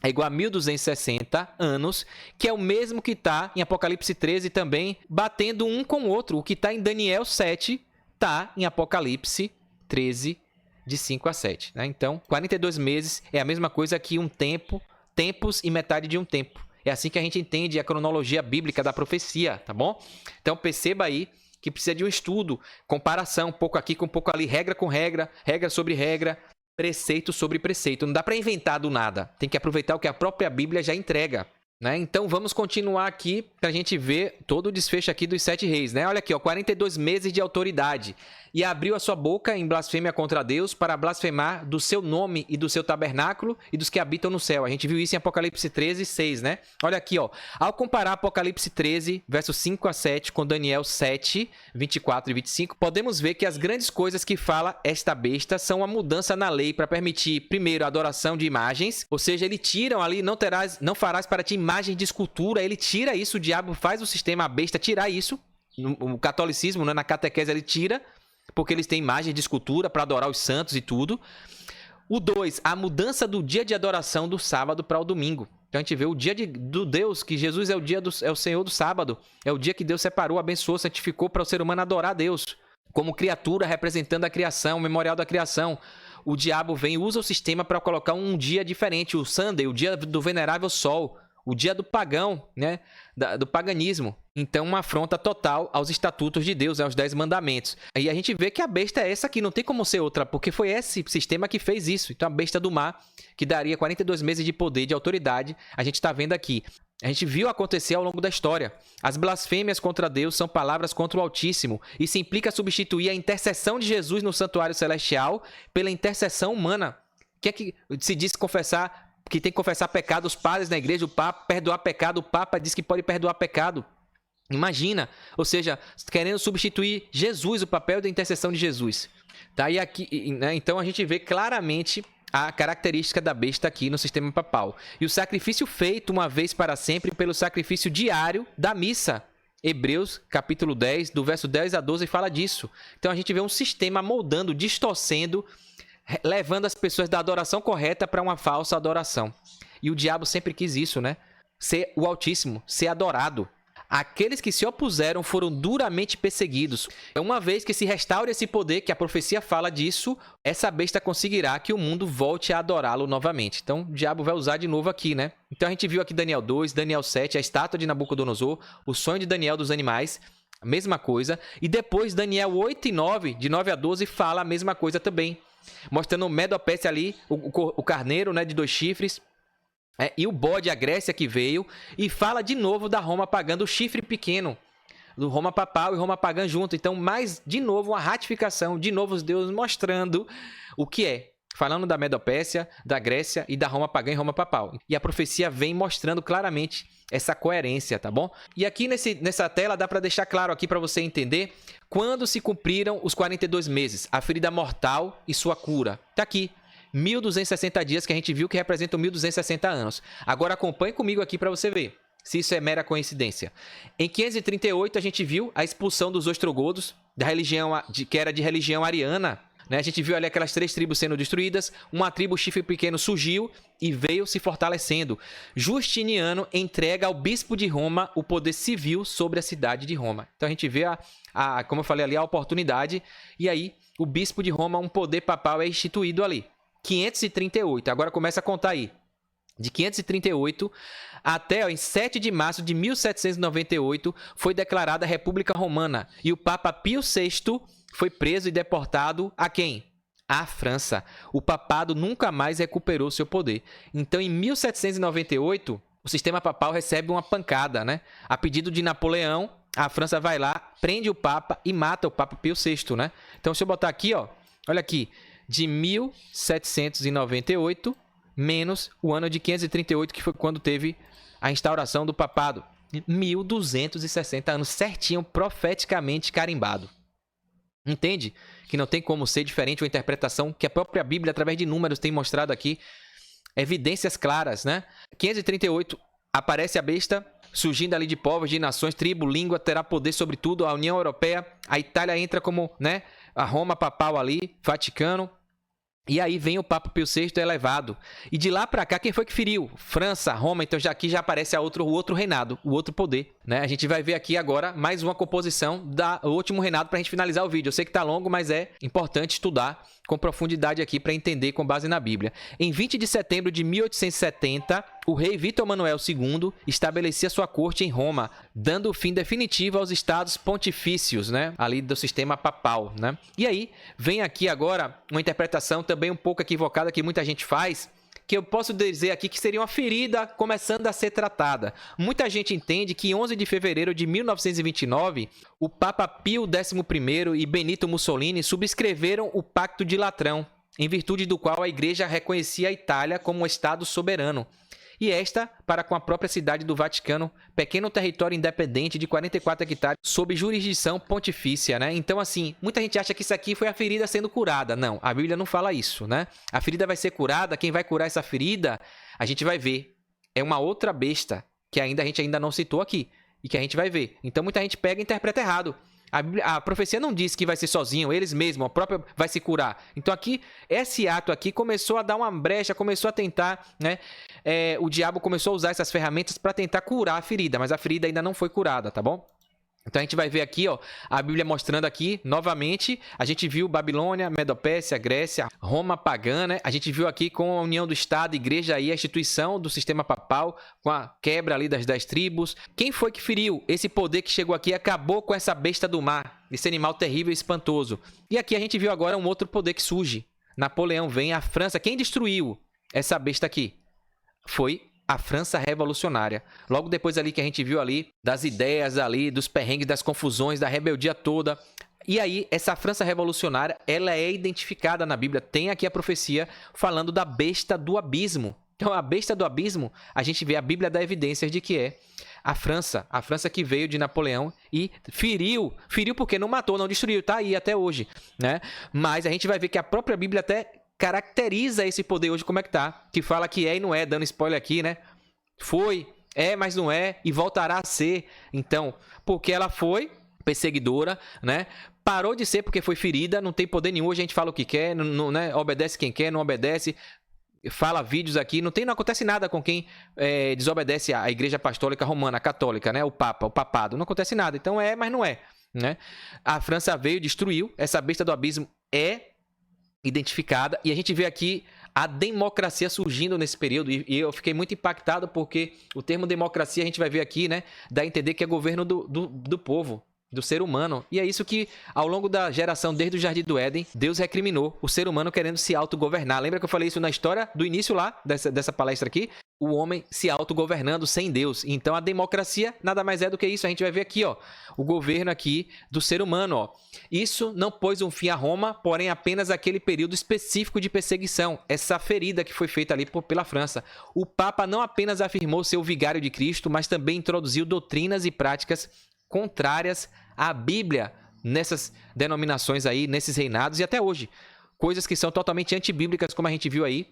é igual a 1.260 anos, que é o mesmo que está em Apocalipse 13 também, batendo um com o outro. O que está em Daniel 7 está em Apocalipse 13, de 5 a 7. Né? Então, 42 meses é a mesma coisa que um tempo, tempos e metade de um tempo. É assim que a gente entende a cronologia bíblica da profecia, tá bom? Então, perceba aí que precisa de um estudo, comparação, um pouco aqui com um pouco ali, regra com regra, regra sobre regra, preceito sobre preceito. Não dá para inventar do nada. Tem que aproveitar o que a própria Bíblia já entrega. Né? Então, vamos continuar aqui para a gente ver todo o desfecho aqui dos 7 reis. Né? Olha aqui, ó, 42 meses de autoridade. E abriu a sua boca em blasfêmia contra Deus para blasfemar do seu nome e do seu tabernáculo e dos que habitam no céu. A gente viu isso em Apocalipse 13, 6, né? Olha aqui, ó. Ao comparar Apocalipse 13, versos 5 a 7, com Daniel 7, 24 e 25, podemos ver que as grandes coisas que fala esta besta são a mudança na lei para permitir, primeiro, a adoração de imagens, ou seja, ele tira ali, não farás para ti imagem de escultura, ele tira isso, o diabo faz o sistema, a besta, tirar isso. O catolicismo, né, na catequese, ele tira, porque eles têm imagem de escultura para adorar os santos e tudo. O 2, a mudança do dia de adoração do sábado para o domingo. Então a gente vê o dia do Deus, que Jesus é o Senhor do sábado. É o dia que Deus separou, abençoou, santificou para o ser humano adorar a Deus. Como criatura representando a criação, o memorial da criação. O diabo vem e usa o sistema para colocar um dia diferente. O Sunday, o dia do venerável sol. O dia do pagão, né? Do paganismo. Então, uma afronta total aos estatutos de Deus, aos 10 mandamentos. E a gente vê que a besta é essa aqui, não tem como ser outra, porque foi esse sistema que fez isso. Então, a besta do mar, que daria 42 meses de poder, de autoridade, a gente está vendo aqui. A gente viu acontecer ao longo da história. As blasfêmias contra Deus são palavras contra o Altíssimo. Isso implica substituir a intercessão de Jesus no santuário celestial pela intercessão humana. O que é que se diz confessar? Que tem que confessar pecado, os padres na igreja, o Papa, perdoar pecado, o Papa diz que pode perdoar pecado. Imagina, ou seja, querendo substituir Jesus, o papel da intercessão de Jesus. Tá? E aqui, né? Então a gente vê claramente a característica da besta aqui no sistema papal. E o sacrifício feito uma vez para sempre pelo sacrifício diário da missa. Hebreus, capítulo 10, do verso 10 a 12, fala disso. Então a gente vê um sistema moldando, distorcendo, levando as pessoas da adoração correta para uma falsa adoração. E o diabo sempre quis isso, né? Ser o Altíssimo, ser adorado. Aqueles que se opuseram foram duramente perseguidos. Uma vez que se restaure esse poder, que a profecia fala disso, essa besta conseguirá que o mundo volte a adorá-lo novamente. Então, o diabo vai usar de novo aqui, né? Então, a gente viu aqui Daniel 2, Daniel 7, a estátua de Nabucodonosor, o sonho de Daniel dos animais, a mesma coisa. E depois, Daniel 8 e 9, de 9 a 12, fala a mesma coisa também. Mostrando o Medopécia ali, o carneiro, né, de 2 chifres. E o bode, a Grécia que veio, e fala de novo da Roma pagando o chifre pequeno, do Roma papal e Roma pagã junto. Então, mais de novo uma ratificação, de novo os deuses mostrando o que é. Falando da Medopécia, da Grécia e da Roma pagã e Roma papal. E a profecia vem mostrando claramente essa coerência, tá bom? E aqui nessa tela dá para deixar claro aqui para você entender quando se cumpriram os 42 meses, a ferida mortal e sua cura. Tá aqui. 1.260 dias que a gente viu que representam 1.260 anos. Agora acompanhe comigo aqui para você ver se isso é mera coincidência. Em 538 a gente viu a expulsão dos ostrogodos, da religião, que era de religião ariana. Né? A gente viu ali aquelas 3 tribos sendo destruídas, uma tribo chifre pequeno surgiu e veio se fortalecendo. Justiniano entrega ao bispo de Roma o poder civil sobre a cidade de Roma. Então a gente vê, como eu falei ali, a oportunidade, e aí o bispo de Roma, um poder papal é instituído ali. 538, agora começa a contar aí. De 538 até em 7 de março de 1798 foi declarada a República Romana e o Papa Pio VI foi preso e deportado a quem? À França. O papado nunca mais recuperou seu poder. Então, em 1798, o sistema papal recebe uma pancada, né? A pedido de Napoleão, a França vai lá, prende o Papa e mata o Papa Pio VI, né? Então, se eu botar aqui, ó, olha aqui, de 1798 menos o ano de 538, que foi quando teve a instauração do papado. 1.260 anos, certinho, profeticamente carimbado. Entende? Que não tem como ser diferente uma interpretação que a própria Bíblia, através de números, tem mostrado aqui. Evidências claras, né? 538, aparece a besta, surgindo ali de povos, de nações, tribo, língua, terá poder sobre tudo. A União Europeia, a Itália entra como, né, a Roma papal ali, Vaticano. E aí vem o Papa Pio VI elevado. E de lá para cá, quem foi que feriu? França, Roma. Então aqui já aparece o outro reinado, o outro poder, né? A gente vai ver aqui agora mais uma composição do último reinado para a gente finalizar o vídeo. Eu sei que tá longo, mas é importante estudar com profundidade aqui para entender com base na Bíblia. Em 20 de setembro de 1870, o rei Vítor Manuel II estabelecia sua corte em Roma, dando fim definitivo aos estados pontifícios, né? Ali do sistema papal, né? E aí, vem aqui agora uma interpretação também um pouco equivocada que muita gente faz, que eu posso dizer aqui que seria uma ferida começando a ser tratada. Muita gente entende que em 11 de fevereiro de 1929, o Papa Pio XI e Benito Mussolini subscreveram o Pacto de Latrão, em virtude do qual a Igreja reconhecia a Itália como um Estado soberano. E esta, para com a própria cidade do Vaticano, pequeno território independente de 44 hectares, sob jurisdição pontifícia, né? Então, assim, muita gente acha que isso aqui foi a ferida sendo curada. Não, a Bíblia não fala isso, né? A ferida vai ser curada, quem vai curar essa ferida, a gente vai ver. É uma outra besta, que a gente ainda não citou aqui, e que a gente vai ver. Então, muita gente pega e interpreta errado. A profecia não diz que vai ser sozinho, eles mesmos, a própria vai se curar. Então aqui, esse ato aqui começou a dar uma brecha, começou a tentar, né? O diabo começou a usar essas ferramentas para tentar curar a ferida, mas a ferida ainda não foi curada, tá bom? Então a gente vai ver aqui, ó, a Bíblia mostrando aqui, novamente, a gente viu Babilônia, Medopécia, Grécia, Roma pagã, né? A gente viu aqui com a união do Estado, Igreja e a instituição do sistema papal, com a quebra ali das 10 tribos. Quem foi que feriu? Esse poder que chegou aqui acabou com essa besta do mar, esse animal terrível e espantoso. E aqui a gente viu agora um outro poder que surge. Napoleão vem, a França. Quem destruiu essa besta aqui? Foi a França revolucionária. Logo depois ali que a gente viu ali, das ideias ali, dos perrengues, das confusões, da rebeldia toda. E aí, essa França revolucionária, ela é identificada na Bíblia. Tem aqui a profecia falando da besta do abismo. Então, a besta do abismo, a gente vê a Bíblia dá evidências de que é a França que veio de Napoleão e feriu porque não matou, não destruiu, tá aí até hoje, né? Mas a gente vai ver que a própria Bíblia até caracteriza esse poder hoje como é que tá, que fala que é e não é, dando spoiler aqui, né? Foi, é, mas não é, e voltará a ser. Então, porque ela foi perseguidora, né? Parou de ser porque foi ferida, não tem poder nenhum, a gente fala o que quer, não, né? Obedece quem quer, não obedece. fala vídeos aqui, não acontece nada com quem desobedece à Igreja Apostólica Romana, católica, né? O papado, não acontece nada. Então mas não é, né? A França veio, destruiu, essa besta do abismo é identificada, e a gente vê aqui a democracia surgindo nesse período, e eu fiquei muito impactado porque o termo democracia a gente vai ver aqui, né, dá a entender que é governo do povo, do ser humano. E é isso que, ao longo da geração, desde o Jardim do Éden, Deus recriminou o ser humano querendo se autogovernar. Lembra que eu falei isso na história do início lá, dessa palestra aqui? O homem se autogovernando sem Deus. Então, a democracia nada mais é do que isso. A gente vai ver aqui, ó, o governo aqui do ser humano, ó. Isso não pôs um fim a Roma, porém apenas aquele período específico de perseguição. Essa ferida que foi feita ali pela França. O Papa não apenas afirmou ser o vigário de Cristo, mas também introduziu doutrinas e práticas contrárias à Bíblia nessas denominações aí, nesses reinados e até hoje. Coisas que são totalmente antibíblicas, como a gente viu aí,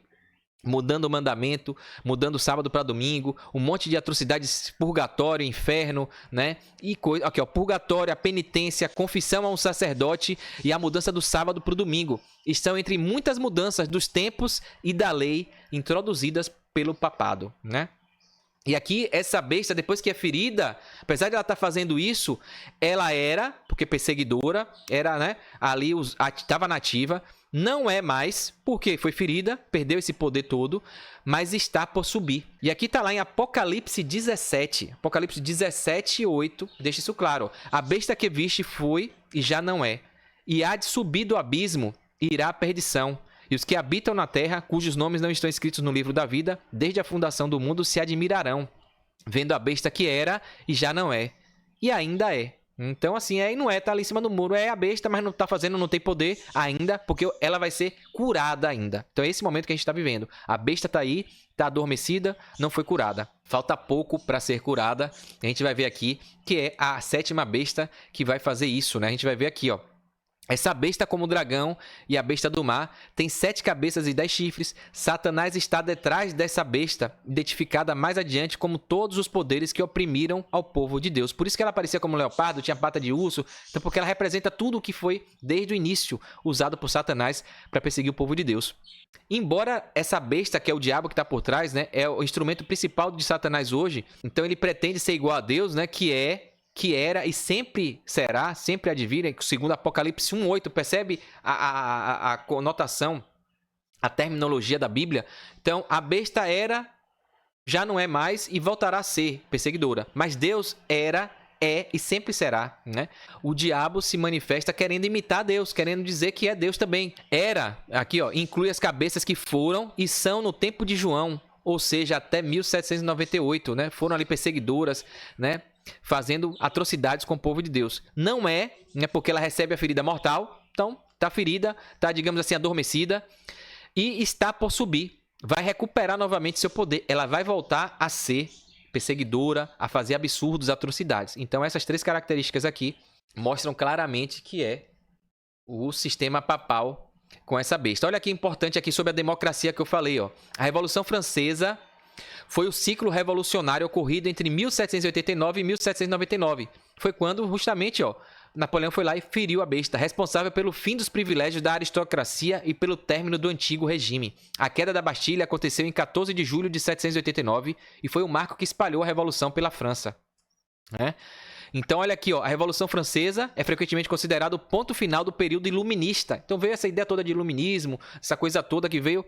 mudando o mandamento, mudando o sábado para domingo, um monte de atrocidades, purgatório, inferno, né? E aqui, ó, purgatório, a penitência, a confissão a um sacerdote e a mudança do sábado para o domingo. Estão entre muitas mudanças dos tempos e da lei introduzidas pelo papado, né? E aqui, essa besta, depois que é ferida, apesar de ela estar fazendo isso, ela era, porque perseguidora, era, né, ali estava nativa, não é mais, porque foi ferida, perdeu esse poder todo, mas está por subir. E aqui está lá em Apocalipse 17, Apocalipse 17, 8, deixa isso claro. A besta que viste foi e já não é, e há de subir do abismo e irá à perdição. E os que habitam na terra, cujos nomes não estão escritos no livro da vida, desde a fundação do mundo se admirarão, vendo a besta que era e já não é, e ainda é. Então, assim, e não é, tá ali em cima do muro, é a besta, mas não tá fazendo, não tem poder ainda, porque ela vai ser curada ainda. Então é esse momento que a gente tá vivendo. A besta tá aí, tá adormecida, não foi curada. Falta pouco para ser curada. A gente vai ver aqui que é a 7ª besta que vai fazer isso, né? A gente vai ver aqui, ó. Essa besta, como o dragão e a besta do mar, tem 7 cabeças e 10 chifres. Satanás está detrás dessa besta, identificada mais adiante como todos os poderes que oprimiram ao povo de Deus. Por isso que ela parecia como um leopardo, tinha pata de urso, então porque ela representa tudo o que foi, desde o início, usado por Satanás para perseguir o povo de Deus. Embora essa besta, que é o diabo que está por trás, né, é o instrumento principal de Satanás hoje, então ele pretende ser igual a Deus, né, que era e sempre será, sempre advira, segundo Apocalipse 1:8, percebe a conotação, a terminologia da Bíblia? Então, a besta era, já não é mais e voltará a ser perseguidora. Mas Deus era, é e sempre será, né? O diabo se manifesta querendo imitar Deus, querendo dizer que é Deus também. Era, aqui ó, inclui as cabeças que foram e são no tempo de João, ou seja, até 1798, né? Foram ali perseguidoras, né? Fazendo atrocidades com o povo de Deus. Não é, né? Porque ela recebe a ferida mortal, então tá ferida, tá, digamos assim, adormecida e está por subir. Vai recuperar novamente seu poder. Ela vai voltar a ser perseguidora, a fazer absurdos, atrocidades. Então essas 3 características aqui mostram claramente que é o sistema papal com essa besta. Olha que importante aqui sobre a democracia que eu falei, ó. A Revolução Francesa foi o ciclo revolucionário ocorrido entre 1789 e 1799. Foi quando, justamente, ó, Napoleão foi lá e feriu a besta, responsável pelo fim dos privilégios da aristocracia e pelo término do antigo regime. A queda da Bastilha aconteceu em 14 de julho de 1789 e foi o marco que espalhou a Revolução pela França, né? Então, olha aqui, ó, a Revolução Francesa é frequentemente considerado o ponto final do período iluminista. Então veio essa ideia toda de iluminismo, essa coisa toda que veio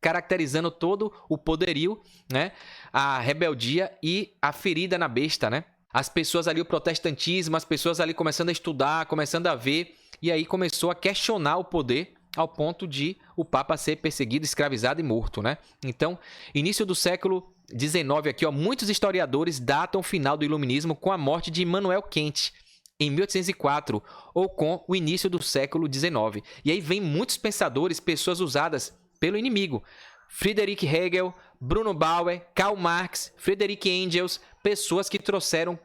caracterizando todo o poderio, né? A rebeldia e a ferida na besta, né? As pessoas ali, o protestantismo, as pessoas ali começando a estudar, começando a ver, e aí começou a questionar o poder ao ponto de o Papa ser perseguido, escravizado e morto, né? Então, início do século XIX aqui, ó, muitos historiadores datam o final do iluminismo com a morte de Immanuel Kant, em 1804, ou com o início do século XIX. E aí vem muitos pensadores, pessoas usadas pelo inimigo. Friedrich Hegel, Bruno Bauer, Karl Marx, Friedrich Engels, pessoas que trouxeram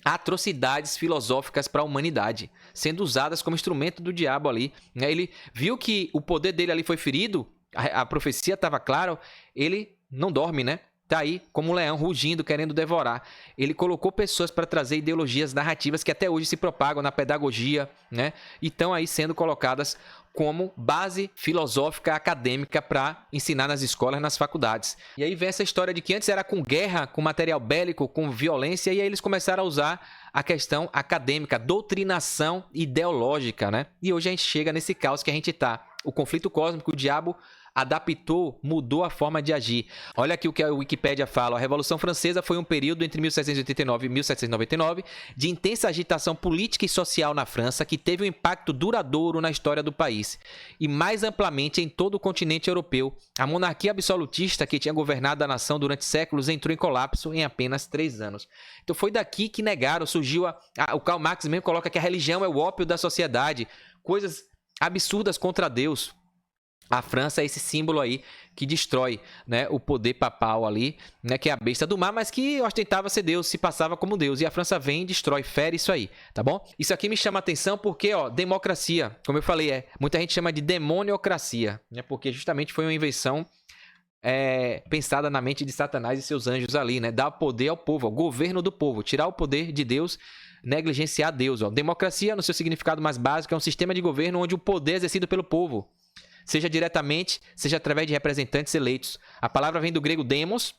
atrocidades filosóficas para a humanidade, sendo usadas como instrumento do diabo ali. Ele viu que o poder dele ali foi ferido, a profecia estava clara, ele não dorme, né? tá aí como um leão rugindo, querendo devorar. Ele colocou pessoas para trazer ideologias narrativas que até hoje se propagam na pedagogia, né? E estão aí sendo colocadas como base filosófica acadêmica para ensinar nas escolas, nas faculdades. E aí vem essa história de que antes era com guerra, com material bélico, com violência, e aí eles começaram a usar a questão acadêmica, doutrinação ideológica, né? E hoje a gente chega nesse caos que a gente tá. O conflito cósmico, o diabo adaptou, mudou a forma de agir. Olha aqui o que a Wikipédia fala. A Revolução Francesa foi um período entre 1789 e 1799 de intensa agitação política e social na França que teve um impacto duradouro na história do país e mais amplamente em todo o continente europeu. A monarquia absolutista que tinha governado a nação durante séculos entrou em colapso em apenas 3 anos. Então foi daqui que negaram, surgiu o Karl Marx mesmo coloca que a religião é o ópio da sociedade, coisas absurdas contra Deus. A França é esse símbolo aí que destrói, né, o poder papal ali, né, que é a besta do mar, mas que ostentava ser Deus, se passava como Deus. E a França vem e destrói, fere isso aí, tá bom? Isso aqui me chama a atenção porque, ó, democracia, como eu falei, muita gente chama de demoniocracia, né, porque justamente foi uma invenção pensada na mente de Satanás e seus anjos ali, né, dar poder ao povo, ao governo do povo, tirar o poder de Deus, negligenciar Deus. Ó. Democracia, no seu significado mais básico, é um sistema de governo onde o poder é exercido pelo povo, seja diretamente, seja através de representantes eleitos. A palavra vem do grego demos,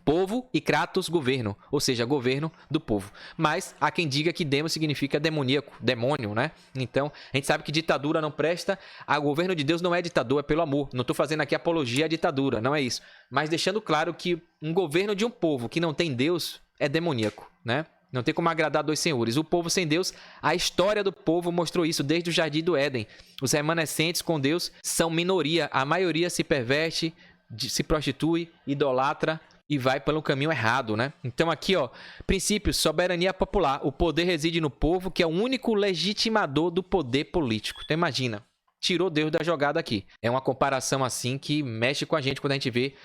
povo, e kratos, governo, ou seja, governo do povo. Mas há quem diga que demos significa demoníaco, demônio, né? Então, a gente sabe que ditadura não presta, o governo de Deus não é ditador, é pelo amor. Não estou fazendo aqui apologia à ditadura, não é isso. Mas deixando claro que um governo de um povo que não tem Deus é demoníaco, né? Não tem como agradar 2 senhores. O povo sem Deus, a história do povo mostrou isso desde o Jardim do Éden. Os remanescentes com Deus são minoria. A maioria se perverte, se prostitui, idolatra e vai pelo caminho errado, né? Então aqui, ó, princípios, soberania popular. O poder reside no povo, que é o único legitimador do poder político. Então imagina, tirou Deus da jogada aqui. É uma comparação assim que mexe com a gente quando a gente vê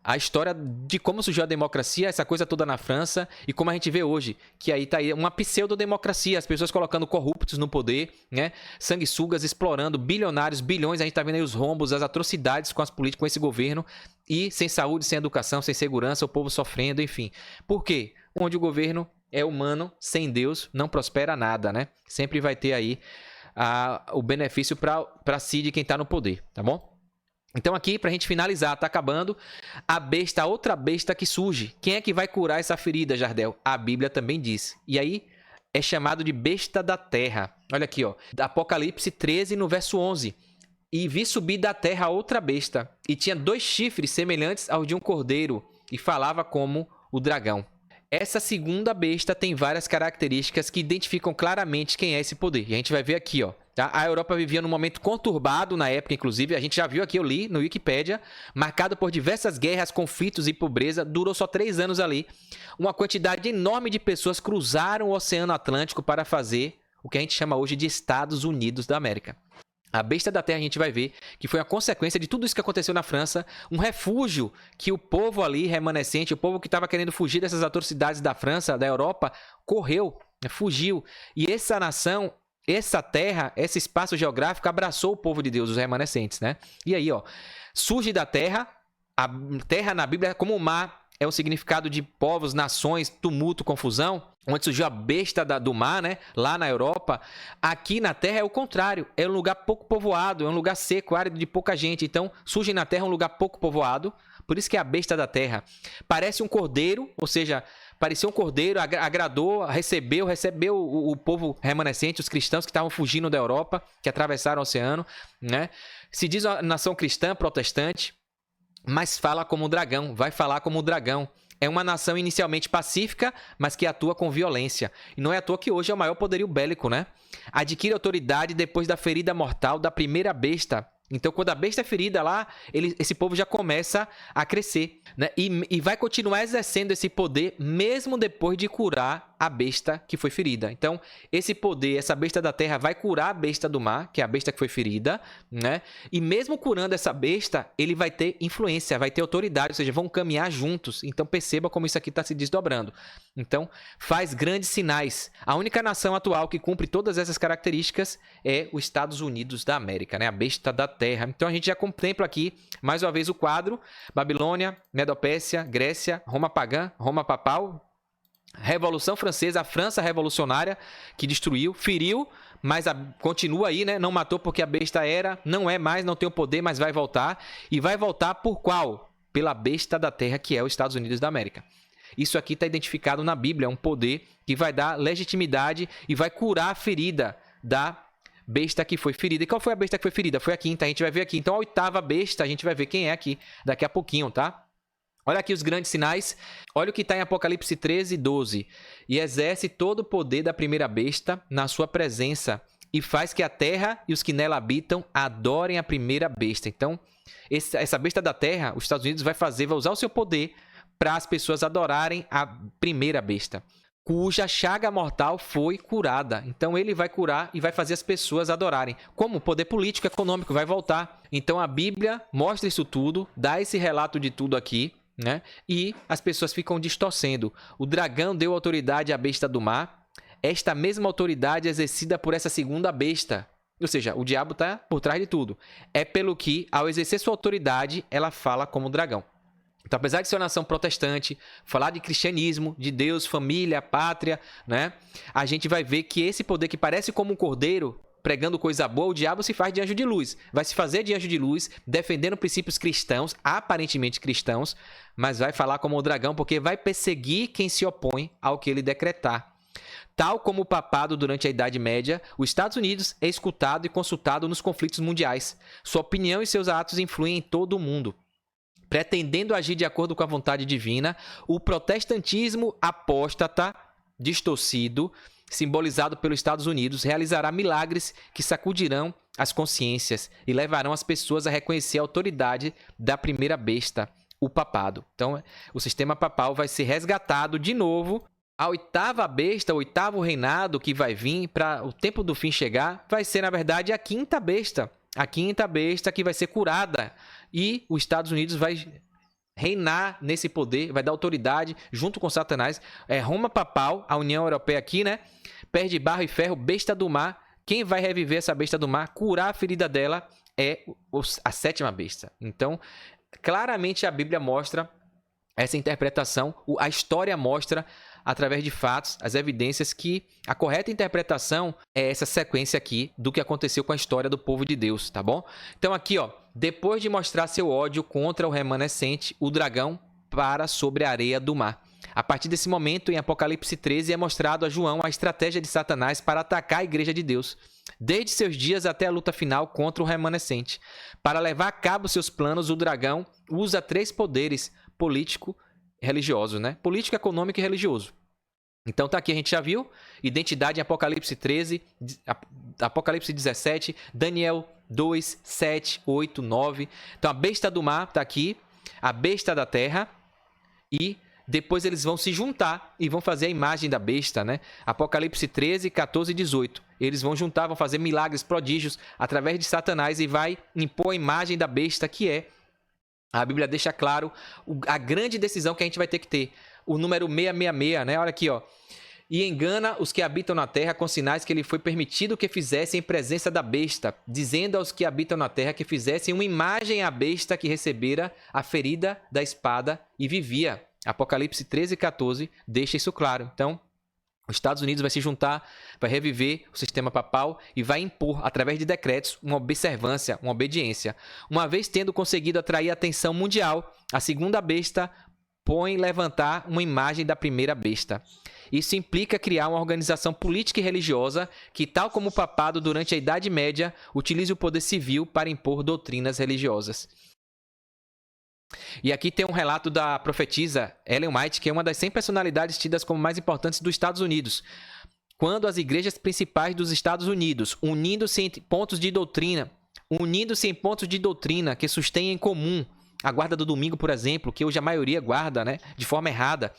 a história de como surgiu a democracia, essa coisa toda na França, e como a gente vê hoje, que aí tá aí uma pseudo-democracia, as pessoas colocando corruptos no poder, né? Sanguessugas explorando bilionários, bilhões, a gente tá vendo aí os rombos, as atrocidades com as políticas, com esse governo, e sem saúde, sem educação, sem segurança, o povo sofrendo, enfim. Por quê? Onde o governo é humano, sem Deus, não prospera nada, né? Sempre vai ter aí o benefício para si de quem tá no poder, tá bom? Então aqui, pra gente finalizar, tá acabando a besta, a outra besta que surge. Quem é que vai curar essa ferida, Jardel? A Bíblia também diz. E aí é chamado de besta da terra. Olha aqui, ó. Apocalipse 13, no verso 11. E vi subir da terra outra besta, e tinha 2 chifres semelhantes aos de um cordeiro, e falava como o dragão. Essa segunda besta tem várias características que identificam claramente quem é esse poder. E a gente vai ver aqui, ó. Tá? A Europa vivia num momento conturbado na época, inclusive, a gente já viu aqui, eu li no Wikipédia, marcado por diversas guerras, conflitos e pobreza, durou só 3 anos ali. Uma quantidade enorme de pessoas cruzaram o Oceano Atlântico para fazer o que a gente chama hoje de Estados Unidos da América. A besta da terra a gente vai ver que foi a consequência de tudo isso que aconteceu na França, um refúgio que o povo ali remanescente, o povo que estava querendo fugir dessas atrocidades da França, da Europa, correu, fugiu. E essa nação, essa terra, esse espaço geográfico abraçou o povo de Deus, os remanescentes, né? E aí, ó, surge da terra, a terra na Bíblia é como o mar, é o significado de povos, nações, tumulto, confusão, onde surgiu a besta do mar, né? Lá na Europa. Aqui na Terra é o contrário, é um lugar pouco povoado, é um lugar seco, árido, de pouca gente. Então, surge na Terra um lugar pouco povoado, por isso que é a besta da terra. Parece um cordeiro, ou seja, parecia um cordeiro, agradou, recebeu o povo remanescente, os cristãos que estavam fugindo da Europa, que atravessaram o oceano, né? Se diz uma nação cristã, protestante, mas fala como dragão, vai falar como dragão. É uma nação inicialmente pacífica, mas que atua com violência. E não é à toa que hoje é o maior poderio bélico, né? Adquire autoridade depois da ferida mortal da primeira besta. Então, quando a besta é ferida lá, esse povo já começa a crescer, né? E vai continuar exercendo esse poder mesmo depois de curar a besta que foi ferida. Então, esse poder, essa besta da terra vai curar a besta do mar, que é a besta que foi ferida, né? E mesmo curando essa besta, ele vai ter influência, vai ter autoridade, ou seja, vão caminhar juntos. Então, perceba como isso aqui está se desdobrando. Então, faz grandes sinais. A única nação atual que cumpre todas essas características é os Estados Unidos da América, né? A besta da terra. Então, a gente já contempla aqui, mais uma vez, o quadro: Babilônia, Medopécia, Grécia, Roma pagã, Roma papal, Revolução Francesa, a França revolucionária, que destruiu, feriu, mas continua aí, né? Não matou porque a besta não é mais, não tem o poder, mas vai voltar. E vai voltar por qual? Pela besta da terra, que é os Estados Unidos da América. Isso aqui está identificado na Bíblia, é um poder que vai dar legitimidade e vai curar a ferida da besta que foi ferida. E qual foi a besta que foi ferida? Foi a quinta, a gente vai ver aqui. Então, a oitava besta, a gente vai ver quem é aqui daqui a pouquinho, tá? Olha aqui os grandes sinais. Olha o que está em Apocalipse 13, 12. E exerce todo o poder da primeira besta na sua presença e faz que a terra e os que nela habitam adorem a primeira besta. Então, essa besta da terra, os Estados Unidos vai usar o seu poder para as pessoas adorarem a primeira besta, cuja chaga mortal foi curada. Então, ele vai curar e vai fazer as pessoas adorarem. Como? O poder político, econômico vai voltar. Então, a Bíblia mostra isso tudo, dá esse relato de tudo aqui, né? E as pessoas ficam distorcendo. O dragão deu autoridade à besta do mar. Esta mesma autoridade é exercida por essa segunda besta. Ou seja, o diabo está por trás de tudo. É pelo que, ao exercer sua autoridade, ela fala como dragão. Então, apesar de ser uma nação protestante, falar de cristianismo, de Deus, família, pátria, né? A gente vai ver que esse poder que parece como um cordeiro, pregando coisa boa, o diabo se faz de anjo de luz. Vai se fazer de anjo de luz, defendendo princípios cristãos, aparentemente cristãos, mas vai falar como o dragão, porque vai perseguir quem se opõe ao que ele decretar. Tal como o papado durante a Idade Média, os Estados Unidos é escutado e consultado nos conflitos mundiais. Sua opinião e seus atos influem em todo o mundo. Pretendendo agir de acordo com a vontade divina, o protestantismo apóstata, distorcido, simbolizado pelos Estados Unidos, realizará milagres que sacudirão as consciências e levarão as pessoas a reconhecer a autoridade da primeira besta, o papado. Então, o sistema papal vai ser resgatado de novo. A oitava besta, o oitavo reinado que vai vir para o tempo do fim chegar, vai ser, na verdade, a quinta besta. A quinta besta que vai ser curada. E os Estados Unidos vai reinar nesse poder, vai dar autoridade junto com Satanás. É Roma papal, a União Europeia aqui, né? Pé de barro e ferro, besta do mar. Quem vai reviver essa besta do mar, curar a ferida dela, é a sétima besta. Então, claramente a Bíblia mostra essa interpretação, a história mostra, através de fatos, as evidências, que a correta interpretação é essa sequência aqui do que aconteceu com a história do povo de Deus, tá bom? Então aqui, ó, depois de mostrar seu ódio contra o remanescente, o dragão para sobre a areia do mar. A partir desse momento, em Apocalipse 13, é mostrado a João a estratégia de Satanás para atacar a igreja de Deus, desde seus dias até a luta final contra o remanescente. Para levar a cabo seus planos, o dragão usa 3 poderes: político, religioso, né? Político, econômico e religioso. Então tá aqui, a gente já viu identidade em Apocalipse 13, Apocalipse 17, Daniel 2, 7, 8, 9. Então a besta do mar tá aqui, a besta da terra, e depois eles vão se juntar e vão fazer a imagem da besta, né? Apocalipse 13, 14 e 18. Eles vão juntar, vão fazer milagres, prodígios através de Satanás e vai impor a imagem da besta, que é, a Bíblia deixa claro, a grande decisão que a gente vai ter que ter. O número 666, né? Olha aqui, ó. E engana os que habitam na terra com sinais que lhe foi permitido que fizessem em presença da besta, dizendo aos que habitam na terra que fizessem uma imagem à besta que recebera a ferida da espada e vivia. Apocalipse 13, 14 deixa isso claro. Então, os Estados Unidos vai se juntar, vai reviver o sistema papal e vai impor, através de decretos, uma observância, uma obediência. Uma vez tendo conseguido atrair a atenção mundial, a segunda besta põe levantar uma imagem da primeira besta. Isso implica criar uma organização política e religiosa que, tal como o papado durante a Idade Média, utilize o poder civil para impor doutrinas religiosas. E aqui tem um relato da profetisa Ellen White, que é uma das 100 personalidades tidas como mais importantes dos Estados Unidos. Quando as igrejas principais dos Estados Unidos, unindo-se em pontos de doutrina que sustêm em comum a guarda do domingo, por exemplo, que hoje a maioria guarda, né, de forma errada,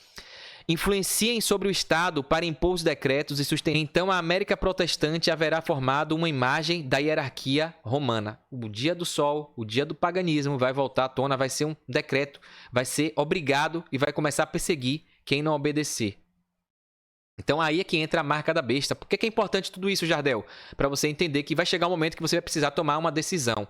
influenciem sobre o Estado para impor os decretos e sustentar. Então, a América protestante haverá formado uma imagem da hierarquia romana. O dia do sol, o dia do paganismo vai voltar à tona, vai ser um decreto, vai ser obrigado e vai começar a perseguir quem não obedecer. Então aí é que entra a marca da besta. Por que é importante tudo isso, Jardel? Para você entender que vai chegar um momento que você vai precisar tomar uma decisão.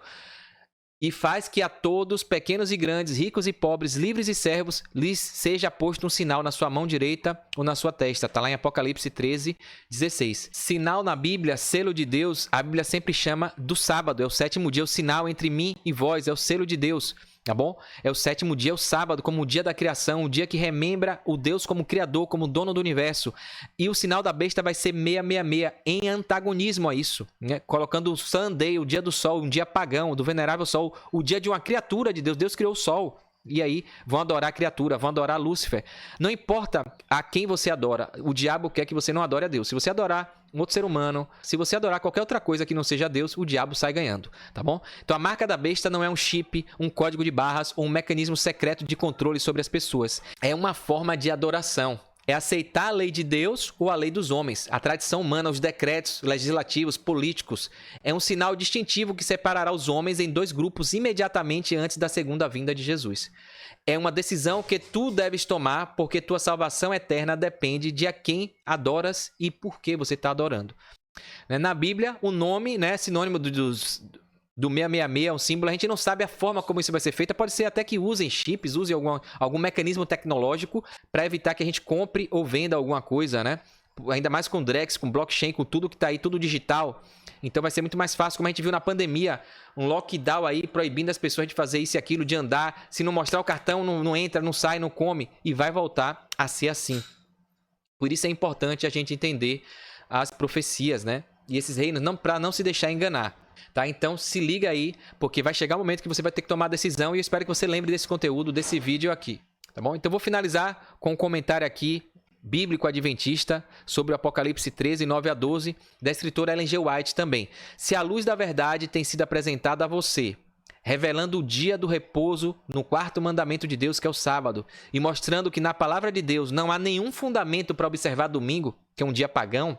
E faz que a todos, pequenos e grandes, ricos e pobres, livres e servos, lhes seja posto um sinal na sua mão direita ou na sua testa. Está lá em Apocalipse 13, 16. Sinal na Bíblia, selo de Deus, a Bíblia sempre chama do sábado. É o sétimo dia, o sinal entre mim e vós, é o selo de Deus. Tá bom? É o sétimo dia, o sábado, como o dia da criação, o dia que remembra o Deus como criador, como dono do universo. E o sinal da besta vai ser 666, em antagonismo a isso, né? Colocando o Sunday, o dia do sol, um dia pagão, do venerável sol, o dia de uma criatura de Deus. Deus criou o sol. E aí vão adorar a criatura, vão adorar Lúcifer. Não importa a quem você adora, o diabo quer que você não adore a Deus. Se você adorar um outro ser humano, se você adorar qualquer outra coisa que não seja Deus, o diabo sai ganhando, tá bom? Então a marca da besta não é um chip, um código de barras ou um mecanismo secreto de controle sobre as pessoas. É uma forma de adoração. É aceitar a lei de Deus ou a lei dos homens, a tradição humana, os decretos legislativos, políticos. É um sinal distintivo que separará os homens em dois grupos imediatamente antes da segunda vinda de Jesus. É uma decisão que tu deves tomar, porque tua salvação eterna depende de a quem adoras e por que você está adorando. Na Bíblia, o nome, né, sinônimo do 666 é um símbolo, a gente não sabe a forma como isso vai ser feito, pode ser até que usem chips, usem algum mecanismo tecnológico para evitar que a gente compre ou venda alguma coisa, né? Ainda mais com Drex, com blockchain, com tudo que está aí, tudo digital. Então vai ser muito mais fácil, como a gente viu na pandemia, um lockdown aí proibindo as pessoas de fazer isso e aquilo, de andar, se não mostrar o cartão, não entra, não sai, não come, e vai voltar a ser assim. Por isso é importante a gente entender as profecias, né? E esses reinos, para não se deixar enganar. Tá? Então se liga aí, porque vai chegar um momento que você vai ter que tomar a decisão e eu espero que você lembre desse conteúdo, desse vídeo aqui, tá bom? Então eu vou finalizar com um comentário aqui, bíblico adventista, sobre o Apocalipse 13, 9 a 12, da escritora Ellen G. White também. Se a luz da verdade tem sido apresentada a você, revelando o dia do repouso no quarto mandamento de Deus, que é o sábado, e mostrando que na palavra de Deus não há nenhum fundamento para observar domingo, que é um dia pagão,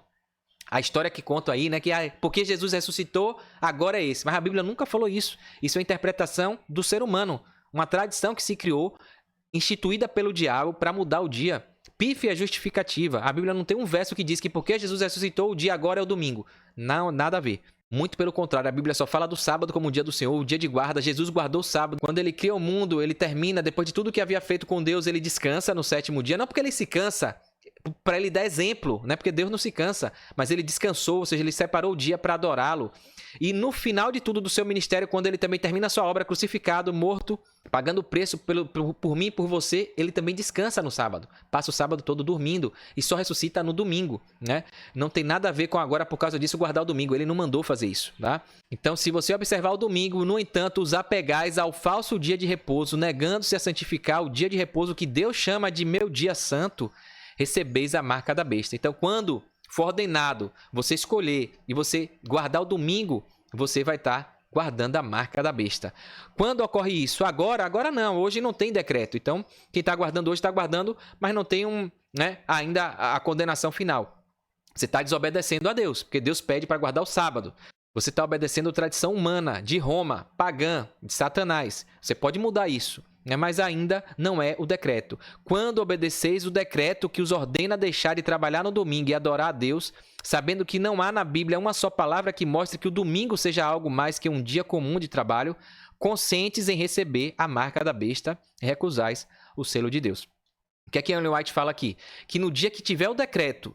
a história que conto aí, né, que porque Jesus ressuscitou, agora é esse. Mas a Bíblia nunca falou isso. Isso é a interpretação do ser humano. Uma tradição que se criou, instituída pelo diabo para mudar o dia. Pífia justificativa. A Bíblia não tem um verso que diz que porque Jesus ressuscitou, o dia agora é o domingo. Não, nada a ver. Muito pelo contrário, a Bíblia só fala do sábado como o dia do Senhor, o dia de guarda. Jesus guardou o sábado. Quando ele cria o mundo, ele termina, depois de tudo que havia feito com Deus, ele descansa no sétimo dia. Não porque ele se cansa, para ele dar exemplo, né? Porque Deus não se cansa, mas ele descansou, ou seja, ele separou o dia para adorá-lo. E no final de tudo do seu ministério, quando ele também termina a sua obra, crucificado, morto, pagando o preço por mim e por você, ele também descansa no sábado. Passa o sábado todo dormindo e só ressuscita no domingo, né? Não tem nada a ver com agora, por causa disso, guardar o domingo. Ele não mandou fazer isso, tá? Então, se você observar o domingo, no entanto, os apegais ao falso dia de repouso, negando-se a santificar o dia de repouso que Deus chama de meu dia santo, recebeis a marca da besta. Então, quando for ordenado você escolher e você guardar o domingo, você vai estar guardando a marca da besta. Quando ocorre isso? Agora não, hoje não tem decreto. Então, quem está guardando hoje está guardando, mas não tem ainda a condenação final. Você está desobedecendo a Deus, porque Deus pede para guardar o sábado. Você está obedecendo a tradição humana, de Roma, pagã, de Satanás. Você pode mudar isso, mas ainda não é o decreto. Quando obedeceis o decreto que os ordena deixar de trabalhar no domingo e adorar a Deus, sabendo que não há na Bíblia uma só palavra que mostre que o domingo seja algo mais que um dia comum de trabalho, conscientes em receber a marca da besta, recusais o selo de Deus. O que é que Ellen White fala aqui? Que no dia que tiver o decreto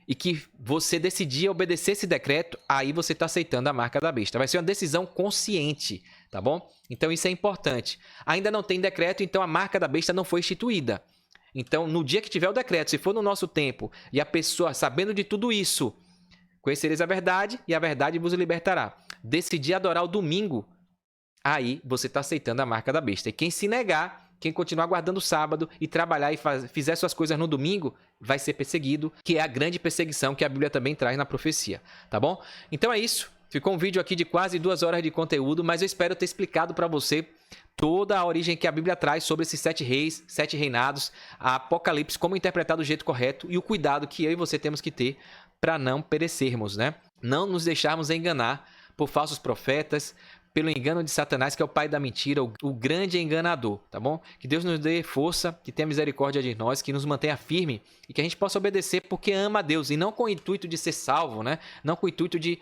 e que você decidir obedecer esse decreto, aí você está aceitando a marca da besta. Vai ser uma decisão consciente, tá bom? Então isso é importante. Ainda não tem decreto, então a marca da besta não foi instituída. Então, no dia que tiver o decreto, se for no nosso tempo, e a pessoa, sabendo de tudo isso, conhecereis a verdade, e a verdade vos libertará. Decidir adorar o domingo, aí você está aceitando a marca da besta. E quem se negar, quem continuar guardando o sábado e trabalhar e fizer suas coisas no domingo, vai ser perseguido, que é a grande perseguição que a Bíblia também traz na profecia, tá bom? Então é isso. Ficou um vídeo aqui de quase 2 horas de conteúdo, mas eu espero ter explicado para você toda a origem que a Bíblia traz sobre esses 7 reis, 7 reinados, a Apocalipse, como interpretar do jeito correto e o cuidado que eu e você temos que ter para não perecermos, né? Não nos deixarmos enganar por falsos profetas, pelo engano de Satanás, que é o pai da mentira, o grande enganador, tá bom? Que Deus nos dê força, que tenha misericórdia de nós, que nos mantenha firme e que a gente possa obedecer porque ama a Deus e não com o intuito de ser salvo, né? Não com o intuito de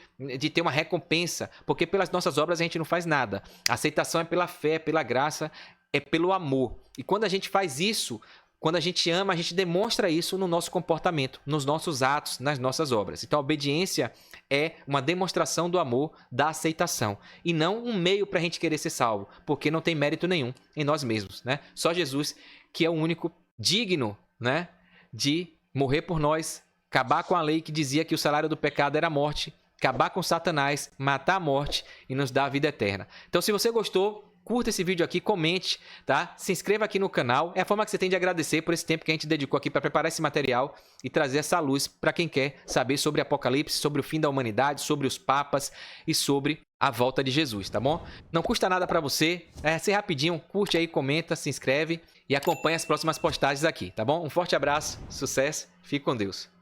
ter uma recompensa, porque pelas nossas obras a gente não faz nada. A aceitação é pela fé, pela graça, é pelo amor. E quando a gente faz isso, quando a gente ama, a gente demonstra isso no nosso comportamento, nos nossos atos, nas nossas obras. Então a obediência é uma demonstração do amor, da aceitação. E não um meio para a gente querer ser salvo, porque não tem mérito nenhum em nós mesmos, né? Só Jesus, que é o único digno, né, de morrer por nós, acabar com a lei que dizia que o salário do pecado era a morte, acabar com Satanás, matar a morte e nos dar a vida eterna. Então se você gostou, curta esse vídeo aqui, comente, tá? Se inscreva aqui no canal. É a forma que você tem de agradecer por esse tempo que a gente dedicou aqui para preparar esse material e trazer essa luz para quem quer saber sobre Apocalipse, sobre o fim da humanidade, sobre os papas e sobre a volta de Jesus, tá bom? Não custa nada para você, ser rapidinho, curte aí, comenta, se inscreve e acompanha as próximas postagens aqui, tá bom? Um forte abraço, sucesso, fique com Deus.